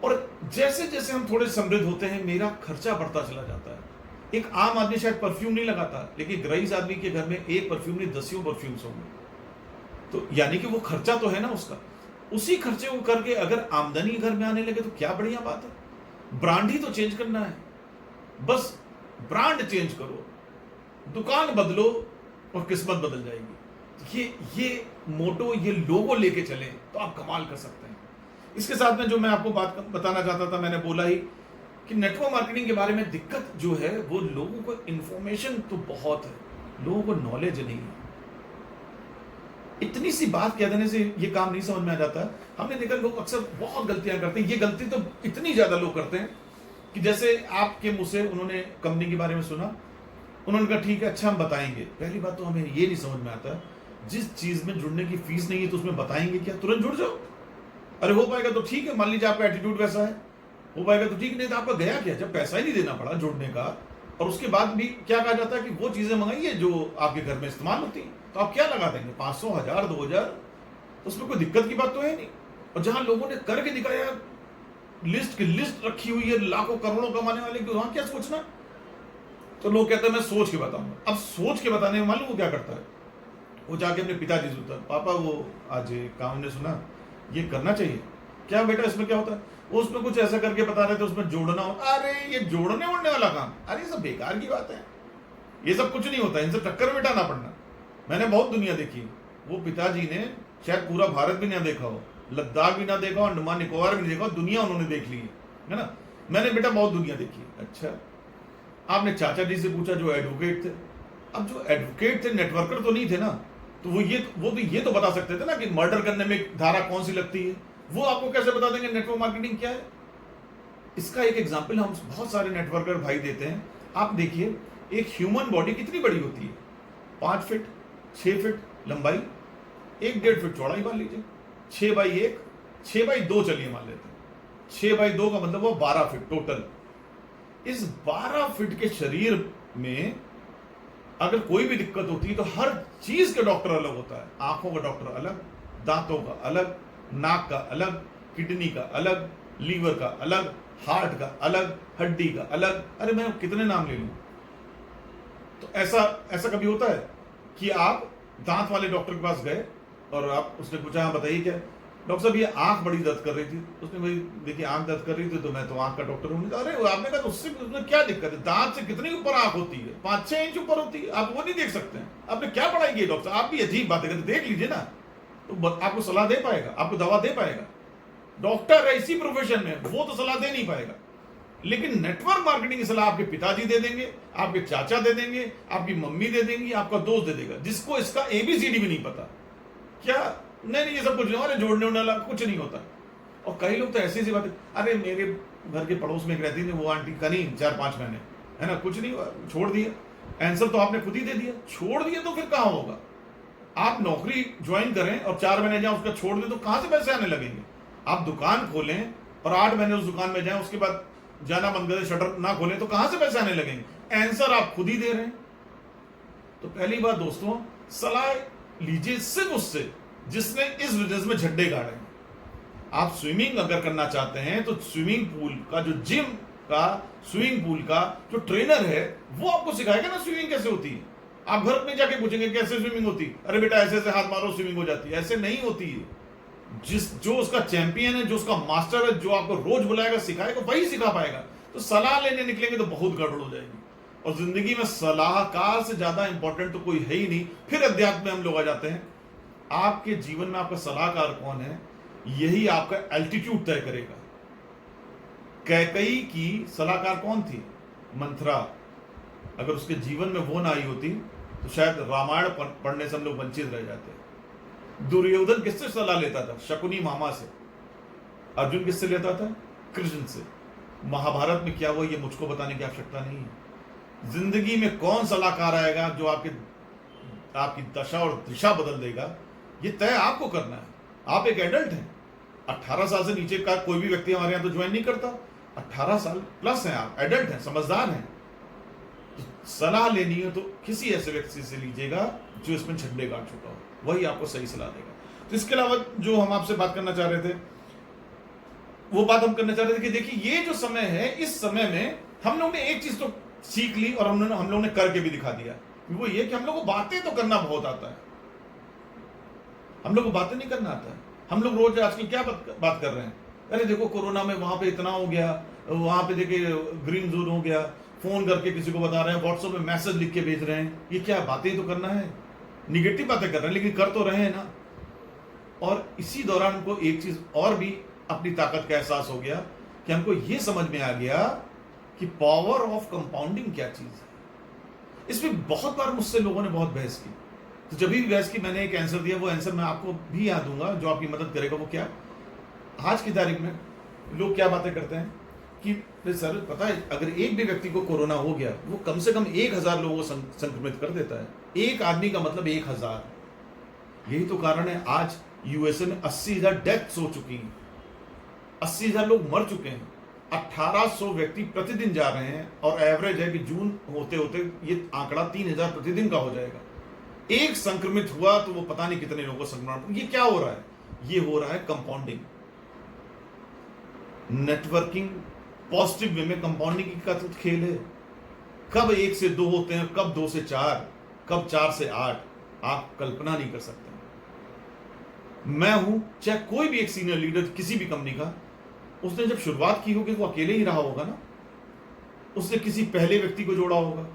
और जैसे जैसे हम थोड़े समृद्ध होते हैं, मेरा खर्चा बढ़ता चला जाता है। एक आम आदमी शायद परफ्यूम नहीं लगाता, लेकिन एक रईस आदमी के घर में एक परफ्यूम नहीं 10 परफ्यूम्स होंगे। तो यानी कि वो खर्चा तो है ना उसका। उसी खर्चे को करके अगर आमदनी घर में आने लगे तो क्या बढ़िया बात है। ब्रांड ही तो चेंज करना है, बस ब्रांड चेंज करो, दुकान बदलो और किस्मत बदल जाएगी। ये मोटो, ये लोगो लेके चले तो आप कमाल कर सकते हैं। इसके साथ में जो मैं आपको बात बताना चाहता था, मैंने बोला ही कि नेटवर्क मार्केटिंग के बारे में दिक्कत जो है, वो लोगों को इंफॉर्मेशन तो बहुत है, लोगों को नॉलेज नहीं है। इतनी सी बात कह देने से ये काम नहीं समझ में आ जाता। हमने देखा लोग अक्सर बहुत गलतियां करते हैं। ये गलती तो इतनी ज्यादा लोग करते हैं कि जैसे आपके मुंह से उन्होंने कंपनी के बारे में सुना, उन्होंने कहा ठीक है, अच्छा हम बताएंगे। पहली बात तो हमें ये नहीं समझ में आता, जिस चीज में जुड़ने की फीस नहीं है तो उसमें बताएंगे क्या, तुरंत जुड़ जाओ। अरे हो पाएगा तो ठीक है, मान लीजिए आपका एटीट्यूड वैसा है, हो पाएगा तो ठीक, नहीं तो आपका गया क्या, जब पैसा ही नहीं देना पड़ा जुड़ने का। और उसके बाद भी क्या कहा जाता है कि वो चीजें मंगाइए जो आपके घर में इस्तेमाल होती हैं, तो आप क्या लगा देंगे, 500, 1000, 2000, तो उसमें कोई दिक्कत की बात तो है नहीं। और जहां लोगों ने करके दिखाया, लिस्ट की लिस्ट रखी हुई है लाखों करोड़ों कमाने वाले की, वहां क्या सोचना। तो लोग कहते हैं मैं सोच के बताऊंगा। अब सोच के बताने में मालूम वो क्या करता है, वो जाके अपने पिताजी से पूछता, पापा वो आज काम ने सुना ये करना चाहिए क्या बेटा, इसमें क्या होता है। वो उसमें कुछ ऐसा करके बता रहे थे, उसमें जोड़ना हो, अरे ये जोड़ने उड़ने वाला काम, अरे ये सब बेकार की बात है, ये सब कुछ नहीं होता, इनसे टक्कर में डालना पड़ना। मैंने बहुत दुनिया देखी। वो पिताजी ने शायद पूरा भारत भी ना देखा हो, लद्दाख भी ना देखा हो, अंडमान निकोबार भी नहीं देखा हो, दुनिया उन्होंने देख ली है ना। मैंने बेटा बहुत दुनिया देखी। अच्छा, आपने चाचा जी से पूछा जो एडवोकेट थे। अब जो एडवोकेट थे नेटवर्कर तो नहीं थे ना, तो वो ये तो बता सकते थे ना कि मर्डर करने में धारा कौन सी लगती है। वो आपको कैसे बता देंगे नेटवर्क मार्केटिंग क्या है। इसका एक एग्जांपल हम बहुत सारे नेटवर्कर भाई देते हैं। आप देखिए, एक ह्यूमन बॉडी कितनी बड़ी होती है, 5 फीट 6 फीट लंबाई, 1-1.5 फीट चौड़ाई मान लीजिए, 6x1, 6x2 चलिए मान लेते हैं। 6x2 का मतलब वो 12 फीट टोटल। इस 12 फीट के शरीर में अगर कोई भी दिक्कत होती है तो हर चीज का डॉक्टर अलग होता है। आंखों का डॉक्टर अलग, दांतों का अलग, नाक का अलग, किडनी का अलग, लीवर का अलग, हार्ट का अलग, हड्डी का अलग। अरे मैं कितने नाम ले लूं। तो ऐसा कभी होता है कि आप दांत वाले डॉक्टर के पास गए और आप उसने पूछा हाँ बताइए क्या, डॉक्टर साहब ये आंख बड़ी दर्द कर रही थी। उसने भाई देखिए आंख दर्द कर रही थी तो मैं तो आंख का डॉक्टर हूँ। अरे आपने कहा उसमें क्या दिक्कत है, दांत से कितनी ऊपर आंख होती है, 5-6 इंच ऊपर होती है, आप वो नहीं देख सकते हैं। आपने क्या पढ़ाई की है डॉक्टर साहब, आप भी अजीब बातें करते, देख लीजिए ना, तो आपको सलाह दे पाएगा, आपको दवा दे पाएगा। डॉक्टर है इसी प्रोफेशन में, वो तो सलाह दे नहीं पाएगा। लेकिन नेटवर्क मार्केटिंग की सलाह आपके पिताजी दे देंगे, आपके चाचा दे देंगे, आपकी मम्मी दे देंगी, आपका दोस्त दे देगा, जिसको इसका ABCD भी नहीं पता। क्या नहीं ये सब कुछ नहीं, अरे जोड़ने वाला कुछ नहीं होता। और कई लोग तो ऐसी सी बातें, अरे मेरे घर के पड़ोस में एक रहती थी, वो आंटी करी 4-5 महीने, है ना, कुछ नहीं हुआ, छोड़ दिया। आंसर तो आपने खुद ही दे दिया, छोड़ दिया तो फिर कहां होगा। आप नौकरी ज्वाइन करें और 4 महीने जाए उसका छोड़ दें तो कहां से पैसे आने लगेंगे। आप दुकान खोलें और 8 महीने उस दुकान में जाएं, उसके बाद जाना बंद करें, शटर ना खोलें, तो कहां से पैसे आने लगेंगे। आंसर आप खुद ही दे रहे हैं। तो पहली बात दोस्तों, सलाह लीजिए सिर्फ उससे जिसने इस बिजनेस में झड्डे गाड़े हैं। आप स्विमिंग अगर करना चाहते हैं तो स्विमिंग पूल का जो जिम का, स्विमिंग पूल का जो ट्रेनर है वो आपको सिखाएगा ना स्विमिंग कैसे होती है। आप घर में जाके पूछेंगे कैसे स्विमिंग होती, अरे बेटा ऐसे ऐसे हाथ मारो स्विमिंग हो जाती है। ऐसे नहीं होती है। जो उसका चैंपियन है, जो उसका मास्टर है, जो आपको रोज बुलाएगा सिखाएगा, वही सिखा पाएगा। तो सलाह लेने निकलेंगे तो बहुत गड़बड़ हो जाएगी। और जिंदगी में सलाहकार से ज्यादा इंपॉर्टेंट तो कोई है ही नहीं। फिर अध्यात्म में हम लोग आ जाते हैं। आपके जीवन में आपका सलाहकार कौन है, यही आपका एल्टीट्यूड तय करेगा। कैकई की सलाहकार कौन थी? मंथरा। अगर उसके जीवन में वो ना आई होती तो शायद रामायण पढ़ने से हम लोग वंचित रह जाते। दुर्योधन किससे सलाह लेता था? शकुनी मामा से। अर्जुन किससे लेता था? कृष्ण से। महाभारत में क्या हुआ ये मुझको बताने की आवश्यकता नहीं है। जिंदगी में कौन सलाहकार आएगा जो आपकी दशा और दिशा बदल देगा, ये तय आपको करना है। आप एक एडल्ट हैं। 18 साल से नीचे का कोई भी व्यक्ति हमारे यहां तो ज्वाइन नहीं करता। 18 साल प्लस हैं, आप एडल्ट हैं, समझदार हैं। तो सलाह लेनी है तो किसी ऐसे व्यक्ति से लीजिएगा जो इसमें झंडे गाड़ चुका हो, वही आपको सही सलाह देगा। तो इसके अलावा जो हम आपसे बात करना चाह रहे थे, वो बात हम करना चाह रहे थे कि देखिए ये जो समय है, इस समय में हम लोग ने एक चीज तो सीख ली और हम लोग ने करके भी दिखा दिया। वो ये कि हम लोग को बातें तो करना बहुत आता है, हम लोग को बातें नहीं करना आता है। हम लोग रोज आजकल क्या बात कर रहे हैं, अरे देखो कोरोना में वहां पे इतना हो गया, वहां पे देखिए ग्रीन जोन हो गया, फोन करके किसी को बता रहे हैं, व्हाट्सएप में मैसेज लिख के भेज रहे हैं। ये क्या बातें तो करना है, निगेटिव बातें कर रहे हैं, लेकिन कर तो रहे हैं ना। और इसी दौरान हमको एक चीज और भी अपनी ताकत का एहसास हो गया कि हमको ये समझ में आ गया कि पावर ऑफ कंपाउंडिंग क्या चीज है। इसमें बहुत बार मुझसे लोगों ने बहुत बहस की, तो जब भी बहस की मैंने एक आंसर दिया, वो आंसर मैं आपको भी याद दूंगा जो आपकी मदद करेगा। वो क्या? आज की तारीख में लोग क्या बातें करते हैं कि सर पता है अगर एक भी व्यक्ति को कोरोना हो गया, वो कम से कम 1000 लोगों को संक्रमित कर देता है। एक आदमी का मतलब 1000। यही तो कारण है आज यूएसए में 80,000 डेथ्स हो चुकी हैं, 80,000 लोग मर चुके हैं, 1800 व्यक्ति प्रतिदिन जा रहे हैं, और एवरेज है कि जून होते होते ये आंकड़ा 3000 प्रतिदिन का हो जाएगा। एक संक्रमित हुआ तो वो पता नहीं कितने लोगों को संक्रमण। ये क्या हो रहा है? ये हो रहा है कंपाउंडिंग, नेटवर्किंग, पॉजिटिव वे में कंपाउंडिंग का तो खेल है। कब 1 से 2 होते हैं, कब 2 से 4, कब 4 से 8, आप कल्पना नहीं कर सकते। मैं हूं, चाहे कोई भी एक सीनियर लीडर किसी भी कंपनी का, उसने जब शुरुआत की होगी वो अकेले ही रहा होगा ना, उसने किसी पहले व्यक्ति को जोड़ा होगा।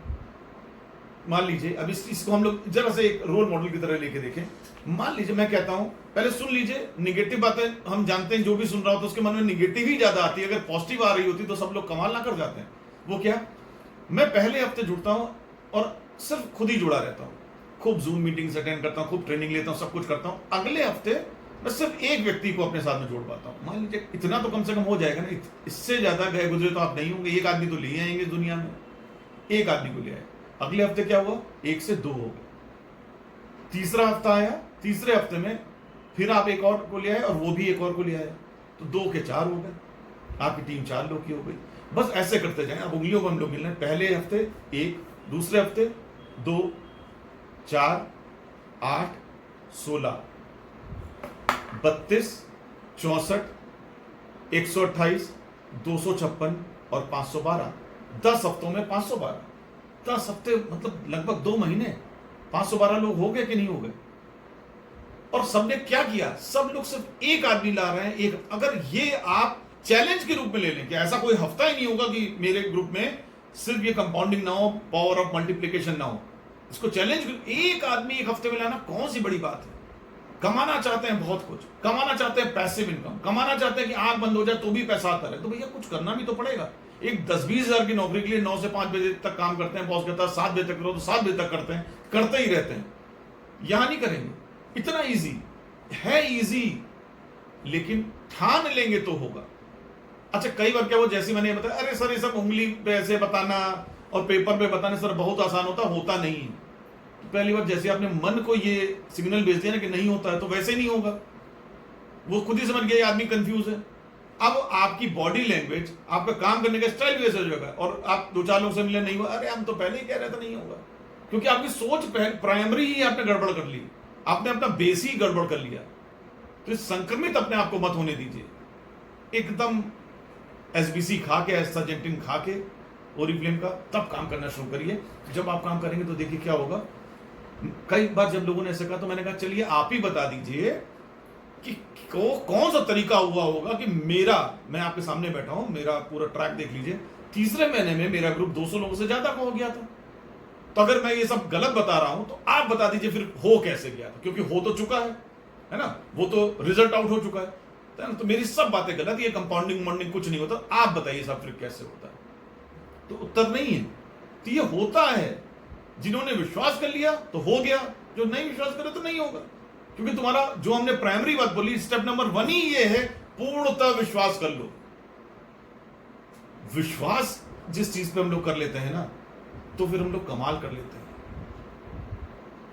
मान लीजिए अब इसको हम लोग जरा से एक रोल मॉडल की तरह लेके देखें। मान लीजिए मैं कहता हूं, पहले सुन लीजिए, निगेटिव बातें हम जानते हैं, जो भी सुन रहा हो तो उसके मन में निगेटिव ही ज्यादा आती है। अगर पॉजिटिव आ रही होती तो सब लोग कमाल ना कर जाते हैं। वो क्या? मैं पहले हफ्ते जुड़ता हूं और सिर्फ खुद ही जुड़ा रहता हूं, खूब जूम मीटिंग्स अटेंड करता हूं, खूब ट्रेनिंग लेता हूं, सब कुछ करता हूं। अगले हफ्ते मैं सिर्फ एक व्यक्ति को अपने साथ में जोड़ पाता हूं। मान लीजिए इतना तो कम से कम हो जाएगा ना, इससे ज्यादा गए गुजरे तो आप नहीं होंगे। एक आदमी तो ले आएंगे दुनिया में, एक आदमी को ले आए। अगले हफ्ते क्या हुआ? 1 से 2 हो गए। तीसरा हफ्ता आया, तीसरे हफ्ते में फिर आप एक और को ले आए और वो भी एक और को ले आया, तो 2 के 4 हो गए। आपकी टीम 4 लोग की हो गई। बस ऐसे करते जाए, अब उंगलियों पर हम लोग मिल रहे हैं। पहले हफ्ते 1, दूसरे हफ्ते 2, 4, 8, 16, 32, 64, 128, 256 और 512। 10 हफ्तों में 512। 10 हफ्ते मतलब लगभग 2 महीने, 512 लोग हो गए कि नहीं हो गए? और सबने क्या किया? सब लोग सिर्फ एक आदमी ला रहे हैं, एक। अगर ये आप चैलेंज के रूप में ले लें कि ऐसा कोई हफ्ता ही नहीं होगा कि मेरे ग्रुप में सिर्फ ये कंपाउंडिंग ना हो, पावर ऑफ मल्टीप्लिकेशन ना हो, इसको चैलेंज, एक आदमी एक हफ्ते में लाना कौन सी बड़ी बात है? कमाना चाहते हैं बहुत कुछ, कमाना चाहते हैं पैसिव इनकम, कमाना चाहते हैं कि आंख बंद हो जाए तो भी पैसा आता रहे, तो भैया कुछ करना भी तो पड़ेगा। एक 10-20 हजार की नौकरी के लिए 9 से 5 बजे तक काम करते हैं, बॉस कहता है 7 बजे तक करो तो 7 बजे तक करते हैं, करते ही रहते हैं। यहां नहीं करेंगे। इतना इजी है, इजी, लेकिन ठान लेंगे तो होगा। अच्छा, कई बार क्या वो, जैसे मैंने बताया, अरे सर ये सब उंगली पे ऐसे बताना और पेपर पे बताने सर बहुत आसान होता नहीं है। तो पहली बार जैसे आपने मन को ये सिग्नल भेज दिया ना कि नहीं होता है, तो वैसे ही नहीं होगा। वो खुद ही समझ गया आदमी कंफ्यूज है। अब आपकी बॉडी लैंग्वेज, आपका काम करने का स्टाइल भी वैसे हो जाएगा। और आप 2-4 लोग से मिले, नहीं हुआ, अरे हम तो पहले ही कह रहे थे नहीं होगा, क्योंकि आपकी सोच प्राइमरी ही आपने गड़बड़ कर ली, आपने अपना बेस ही गड़बड़ कर लिया। तो संक्रमित अपने आप को मत होने दीजिए। एकदम एसबीसी खा के, एस्टाजेंटिन खा के, ओरिफ्लेम का, तब काम करना शुरू करिए। जब आप काम करेंगे तो देखिए क्या होगा, कई बार जब लोगों ने ऐसा कहा तो मैंने कहा चलिए आप ही बता दीजिए कि कौन सा तरीका हुआ होगा कि मैं आपके सामने बैठा हूं, मेरा पूरा ट्रैक देख लीजिए, तीसरे महीने में मेरा ग्रुप 200 लोगों से ज्यादा का हो गया था। तो अगर मैं ये सब गलत बता रहा हूं तो आप बता दीजिए फिर हो कैसे गया था, क्योंकि हो तो चुका है ना, वो तो रिजल्ट आउट हो चुका है। तो मेरी सब बातें गलत, ये कंपाउंडिंग मॉन्डिंग कुछ नहीं होता, आप बताइए सब फिर कैसे होता है। तो उत्तर नहीं है, तो ये होता है। जिन्होंने विश्वास कर लिया तो हो गया, जो नहीं विश्वास करे तो नहीं होगा। क्योंकि तुम्हारा जो हमने प्राइमरी बात बोली, स्टेप नंबर 1 ही ये है, पूर्णतः विश्वास कर लो। विश्वास जिस चीज पे हम लोग कर लेते हैं ना, तो फिर हम लोग कमाल कर लेते हैं,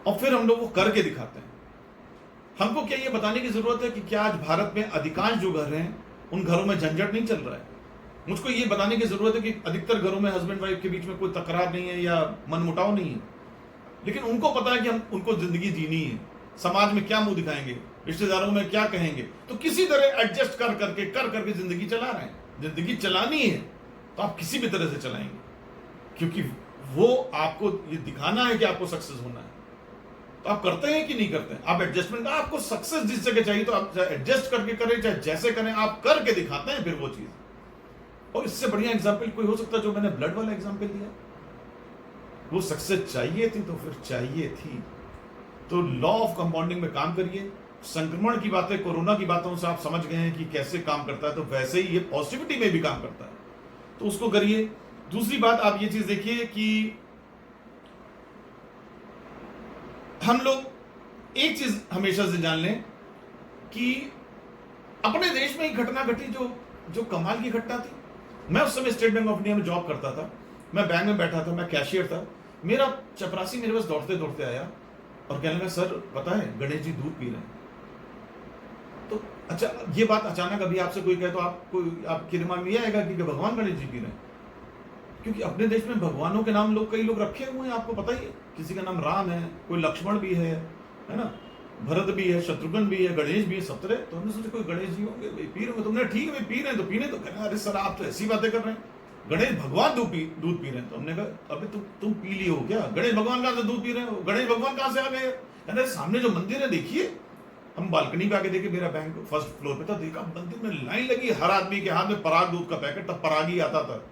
और फिर हम लोग वो करके दिखाते हैं। हमको क्या ये बताने की जरूरत है कि क्या आज भारत में अधिकांश जो घर हैं उन घरों में झंझट नहीं चल रहा है? मुझको ये बताने की जरूरत है कि अधिकतर घरों में हस्बैंड वाइफ के बीच में कोई तकरार नहीं है या मनमुटाव नहीं है, लेकिन उनको पता है कि हम उनको जिंदगी जीनी है, समाज में क्या मुंह दिखाएंगे, रिश्तेदारों में क्या कहेंगे, तो किसी तरह एडजस्ट कर करके जिंदगी चला रहे हैं। जिंदगी चलानी है तो आप किसी भी तरह से चलाएंगे, क्योंकि वो आपको ये दिखाना है कि आपको सक्सेस होना है। तो आप करते हैं कि नहीं करते हैं? आप एडजस्टमेंट, आपको सक्सेस जिस जगह चाहिए तो आप एडजस्ट करके करें, चाहे जैसे करें, आप करके दिखाते हैं फिर वो चीज। और इससे बढ़िया एग्जाम्पल कोई हो सकता है जो मैंने ब्लड वाला एग्जाम्पल दिया। वो सक्सेस चाहिए थी तो फिर चाहिए थी। तो लॉ ऑफ कंपाउंडिंग में काम करिए। संक्रमण की बातें, कोरोना की बातों से आप समझ गए हैं कि कैसे काम करता है, तो वैसे ही ये पॉजिटिविटी में भी काम करता है, तो उसको करिए। दूसरी बात आप ये चीज देखिए कि हम लोग एक चीज हमेशा से जान लें कि अपने देश में ही घटना घटी जो कमाल की घटना थी। मैं उस समय स्टेट बैंक ऑफ इंडिया में जॉब करता था, मैं बैंक में बैठा था, मैं कैशियर था। मेरा चपरासी मेरे पास दौड़ते दौड़ते आया और कहने लगा, सर पता है गणेश जी दूध पी रहे हैं। तो अच्छा, ये बात अचानक अभी आपसे कोई कहे तो आपके दिमाग में ये आएगा कि भगवान गणेश जी पी रहे हैं, क्योंकि अपने देश में भगवानों के नाम कई लोग रखे हुए हैं, आपको पता ही है। किसी का नाम राम है, कोई लक्ष्मण भी है ना, भरत भी है, शत्रुघ्न भी है, गणेश भी है, सब तरह। तो हमने सोचा कोई गणेश जी होंगे, पी रहे हो? तुमने ठीक है पी रहे हैं तो पीने तो कहना, अरे सर आप तो ऐसी बातें कर रहे हैं, गणेश भगवान दूध पी रहे हैं। तो हमने कहा अबे तुम पी लिए हो क्या? गणेश भगवान कहां से दूध पी रहे हो? गणेश भगवान कहां से आ गए? कहना सामने जो मंदिर है देखिए। हम बालकनी पे आके देखे, मेरा बैंक फर्स्ट फ्लोर पे था, देखा मंदिर में लाइन लगी, हर आदमी के हाथ में पराग दूध का पैकेट, तब पराग ही आता था,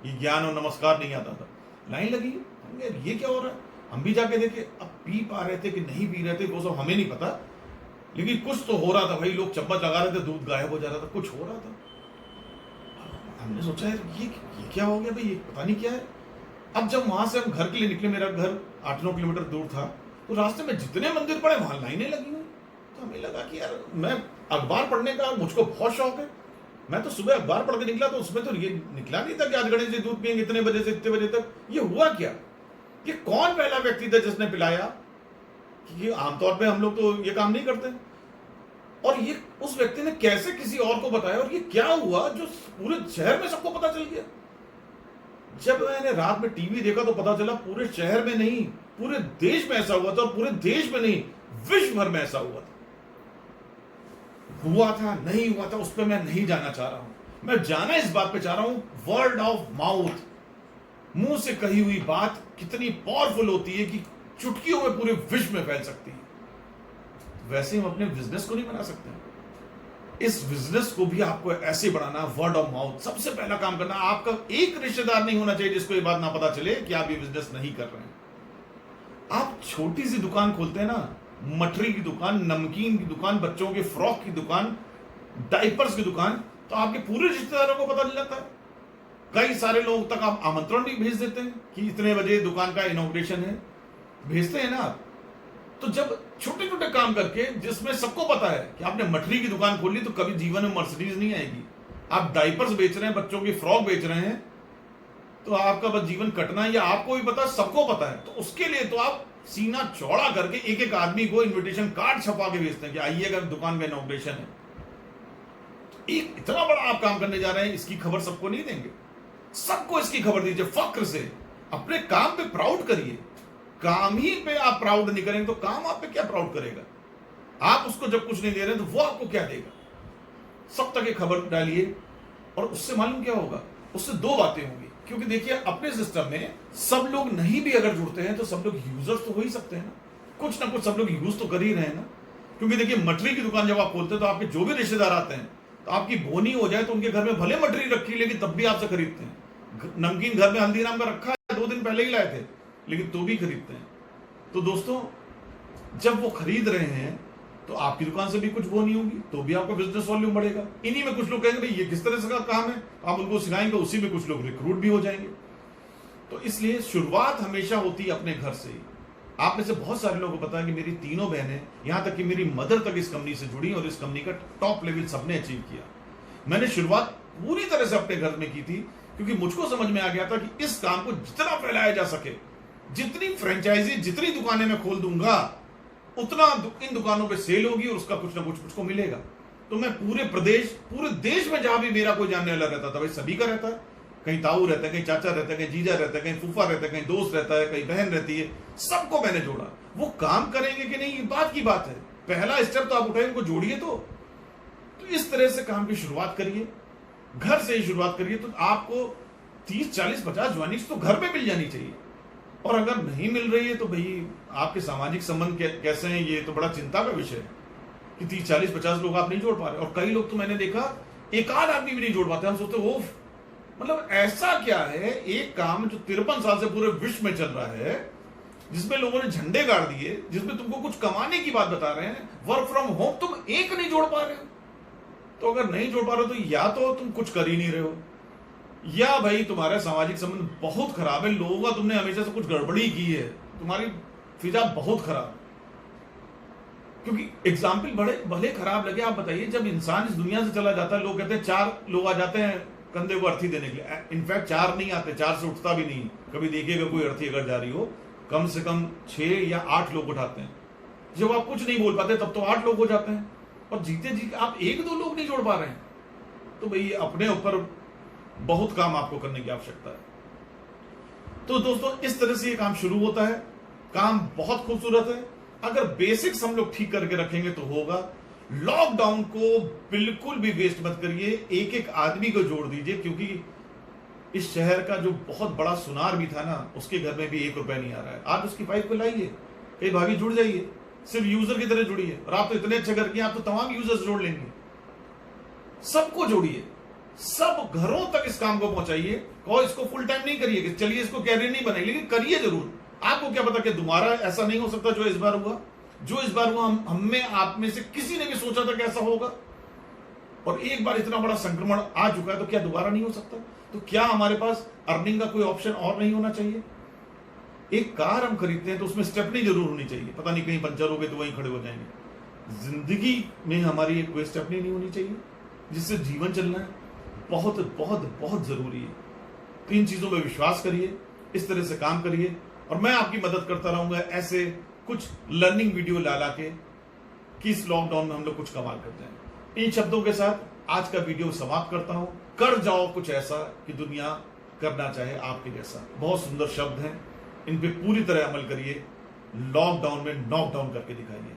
ये ज्ञान और नमस्कार नहीं आता था। लाइन लगी, ये क्या हो रहा है? हम भी जाके देखे, अब पी पा रहे थे कि नहीं पी रहे थे वो सब हमें नहीं पता, लेकिन कुछ तो हो रहा था भाई। लोग चम्मच लगा रहे थे, दूध गायब हो जा रहा था, कुछ हो रहा था। हमने सोचा ये क्या हो गया भाई, ये पता नहीं क्या है। अब जब वहां से हम घर के लिए निकले, मेरा घर 8-9 किलोमीटर दूर था, तो रास्ते में जितने मंदिर पड़े वहां लाइनें लगी हुई। तो हमें लगा कि यार, मैं अखबार पढ़ने का मुझको बहुत शौक है, मैं तो सुबह अखबार पढ़ के निकला, तो उसमें तो ये निकला नहीं था कि आज गणेश जी दूध पियेंगे इतने बजे से इतने बजे तक। ये हुआ क्या? ये कौन पहला व्यक्ति था जिसने पिलाया? ये आमतौर पे हम लोग तो ये काम नहीं करते, और ये उस व्यक्ति ने कैसे किसी और को बताया, और ये क्या हुआ जो पूरे शहर में सबको पता चल गया? जब मैंने रात में टीवी देखा तो पता चला पूरे शहर में नहीं, पूरे देश में ऐसा हुआ था, और पूरे देश में नहीं, विश्व भर में ऐसा हुआ था। हुआ था नहीं हुआ था उस पर मैं नहीं जाना चाह रहा हूं। मैं जाना इस बात पे चाह रहा हूं, वर्ड ऑफ माउथ, मुंह से कही हुई बात कितनी पावरफुल होती है कि चुटकियों में पूरे विश्व में फैल सकती है। वैसे हम अपने बिजनेस को नहीं बना सकते। इस बिजनेस को भी आपको ऐसे बढ़ाना, वर्ड ऑफ माउथ। सबसे पहला काम करना, आपका एक रिश्तेदार नहीं होना चाहिए जिसको ये बात ना पता चले कि आप ये बिजनेस नहीं कर रहे हैं। आप छोटी सी दुकान खोलते हैं ना, मठरी की दुकान, नमकीन की दुकान, बच्चों के फ्रॉक की दुकान, डाइपर्स की दुकान, तो आपके पूरे रिश्तेदारों को पता चल जाता है। कई सारे लोगों तक आप आमंत्रण भी भेज देते हैं कि इतने बजे दुकान का इनॉग्रेशन है, भेजते हैं ना आप। तो जब छोटे छोटे काम करके, जिसमें सबको पता है कि आपने मठरी की दुकान खोली, तो कभी जीवन में मर्सिडीज नहीं आएगी। आप डाइपर्स बेच रहे हैं, बच्चों की फ्रॉक बेच रहे हैं, तो आपका बस जीवन कटना है, या आपको भी पता है, सबको पता है। तो उसके लिए तो आप सीना चौड़ा करके एक एक आदमी को इनविटेशन कार्ड छपा के भेजते हैं कि आइएगा दुकान का इनॉग्रेशन है। तो एक इतना बड़ा आप काम करने जा रहे हैं, इसकी खबर सबको नहीं देंगे। सबको इसकी खबर दीजिए, फक्र से अपने काम पे प्राउड करिए। काम ही पे आप प्राउड नहीं करेंगे तो काम आप पे क्या प्राउड करेगा? आप उसको जब कुछ नहीं दे रहे हैं तो वो आपको क्या देगा? सब तक ये खबर डालिए, और उससे मालूम क्या होगा? उससे दो बातें होंगी। क्योंकि देखिए, अपने सिस्टम में सब लोग नहीं भी अगर जुड़ते हैं तो सब लोग यूजर्स तो हो ही सकते हैं ना। कुछ ना कुछ सब लोग यूज तो कर ही रहे हैं ना। क्योंकि देखिए, मटरी की दुकान जब आप खोलते हैं तो आपके जो भी रिश्तेदार आते हैं, तो आपकी बोनी हो जाए तो उनके घर में भले मटरी रखी है लेकिन तब भी आपसे खरीदते हैं। नमकीन घर में हल्दीराम का रखा है, 2 दिन पहले ही लाए थे, लेकिन तो भी खरीदते हैं। तो दोस्तों, जब वो खरीद रहे हैं तो आपकी दुकान से भी कुछ वो नहीं होगी, तो भी आपका बिजनेस वॉल्यूम बढ़ेगा। इन्हीं में कुछ लोग कहेंगे भाई ये किस तरह से का काम है, आप उनको सिखाएंगे, उसी में कुछ लोग रिक्रूट भी हो जाएंगे। तो इसलिए शुरुआत हमेशा होती है अपने घर से ही। आप में से बहुत सारे लोगों को पता है कि मेरी तीनों बहनें, यहां तक कि मेरी मदर तक इस कंपनी से जुड़ी और इस कंपनी का टॉप लेवल सबने अचीव किया। मैंने शुरुआत पूरी तरह से अपने घर में की थी, क्योंकि मुझको समझ में आ गया था कि इस काम को जितना फैलाया जा सके, जितनी फ्रेंचाइजी, जितनी दुकानें मैं खोल दूंगा, उतना इन दुकानों पे सेल होगी और उसका कुछ ना कुछ मुझको मिलेगा। तो मैं पूरे प्रदेश, पूरे देश में जहां भी मेरा कोई जानने वाला रहता था, भाई सभी का रहता है, कहीं ताऊ रहता है, कहीं चाचा रहता है, कहीं जीजा रहता है, कहीं फूफा रहता है, कहीं दोस्त रहता है, कहीं बहन रहती है, सबको मैंने जोड़ा। वो काम करेंगे कि नहीं, बात की बात है, पहला स्टेप तो आप उठाए, उनको जोड़िए। तो इस तरह से काम की शुरुआत करिए, घर से ही शुरुआत करिए, तो आपको 30, 40, 50 ज्वाइनिंग्स तो घर पे मिल जानी चाहिए। और अगर नहीं मिल रही है तो भाई आपके सामाजिक संबंध कैसे हैं, ये तो बड़ा चिंता का विषय है कि 30, 40, 50 लोग आप नहीं जोड़ पा रहे। और कई लोग तो मैंने देखा एक आध आदमी भी नहीं जोड़ पाते। हम सोचते हो मतलब ऐसा क्या है, एक काम जो 53 साल से पूरे विश्व में चल रहा है, जिसमें लोगों ने झंडे गाड़ दिए, जिसमें तुमको कुछ कमाने की बात बता रहे हैं, वर्क फ्रॉम होम, तुम एक नहीं जोड़ पा रहे हो। तो अगर नहीं जोड़ पा रहे हो तो या तो तुम कुछ कर ही नहीं रहे हो, या भाई तुम्हारे सामाजिक संबंध बहुत खराब है, लोगों का तुमने हमेशा से कुछ गड़बड़ी की है, तुम्हारी फिजा बहुत खराब। क्योंकि एग्जाम्पल भले खराब लगे, आप बताइए, जब इंसान इस दुनिया से चला जाता है, लोग कहते हैं 4 लोग आ जाते हैं कंधे को अर्थी देने के लिए। इनफैक्ट 4 नहीं आते, 4 से उठता भी नहीं। कभी देखिएगा कोई अर्थी अगर जा रही हो, कम से कम 6 या 8 लोग उठाते हैं। जब आप कुछ नहीं बोल पाते तब तो 8 लोग हो जाते हैं, और जीते जी आप 1-2 लोग नहीं जोड़ पा रहे हैं, तो भाई अपने ऊपर बहुत काम आपको करने की आवश्यकता है। तो दोस्तों, इस तरह से ये काम शुरू होता है। काम बहुत खूबसूरत है, अगर बेसिक्स हम लोग ठीक करके रखेंगे तो होगा। लॉकडाउन को बिल्कुल भी वेस्ट मत करिए, एक एक आदमी को जोड़ दीजिए, क्योंकि इस शहर का जो बहुत बड़ा सुनार भी था ना, उसके घर में भी 1 रुपया नहीं आ रहा है। आज उसकी वाइफ को लाइए, कहीं भाभी जुड़ जाइए, सिर्फ यूजर की तरह जुड़िए। और आप तो इतने अच्छे घर के, आप तो तमाम यूजर्स जोड़ लेंगे। सबको जोड़िए, सब घरों तक इस काम को पहुंचाइए। कोई इसको फुल टाइम नहीं करिए कि चलिए इसको कैरियर नहीं बनाइए, लेकिन करिए जरूर। आपको क्या पता कि दोबारा ऐसा नहीं हो सकता जो इस बार हुआ। जो इस बार हुआ, हम में, आप में से किसी ने भी सोचा था कि ऐसा होगा। और एक बार इतना बड़ा संक्रमण आ चुका है, तो क्या दोबारा नहीं हो सकता? तो क्या हमारे पास अर्निंग का कोई ऑप्शन और नहीं होना चाहिए? एक कार हम खरीदते हैं तो उसमें स्टेपनी जरूर होनी चाहिए, पता नहीं कहीं पंचर हो गए तो वहीं खड़े हो जाएंगे। जिंदगी में हमारी कोई स्टेपनी नहीं होनी चाहिए, जिससे जीवन चलना है, बहुत बहुत बहुत जरूरी है। तो इन चीजों में विश्वास करिए, इस तरह से काम करिए, और मैं आपकी मदद करता रहूंगा ऐसे कुछ लर्निंग वीडियो ला के कि इस लॉकडाउन में हम लोग कुछ कमाल कर जाएं। इन शब्दों के साथ आज का वीडियो समाप्त करता हूं। कर जाओ कुछ ऐसा कि दुनिया करना चाहे आपके जैसा। बहुत सुंदर शब्द हैं, इन पे पूरी तरह अमल करिए। लॉकडाउन में नॉकडाउन करके दिखाइए।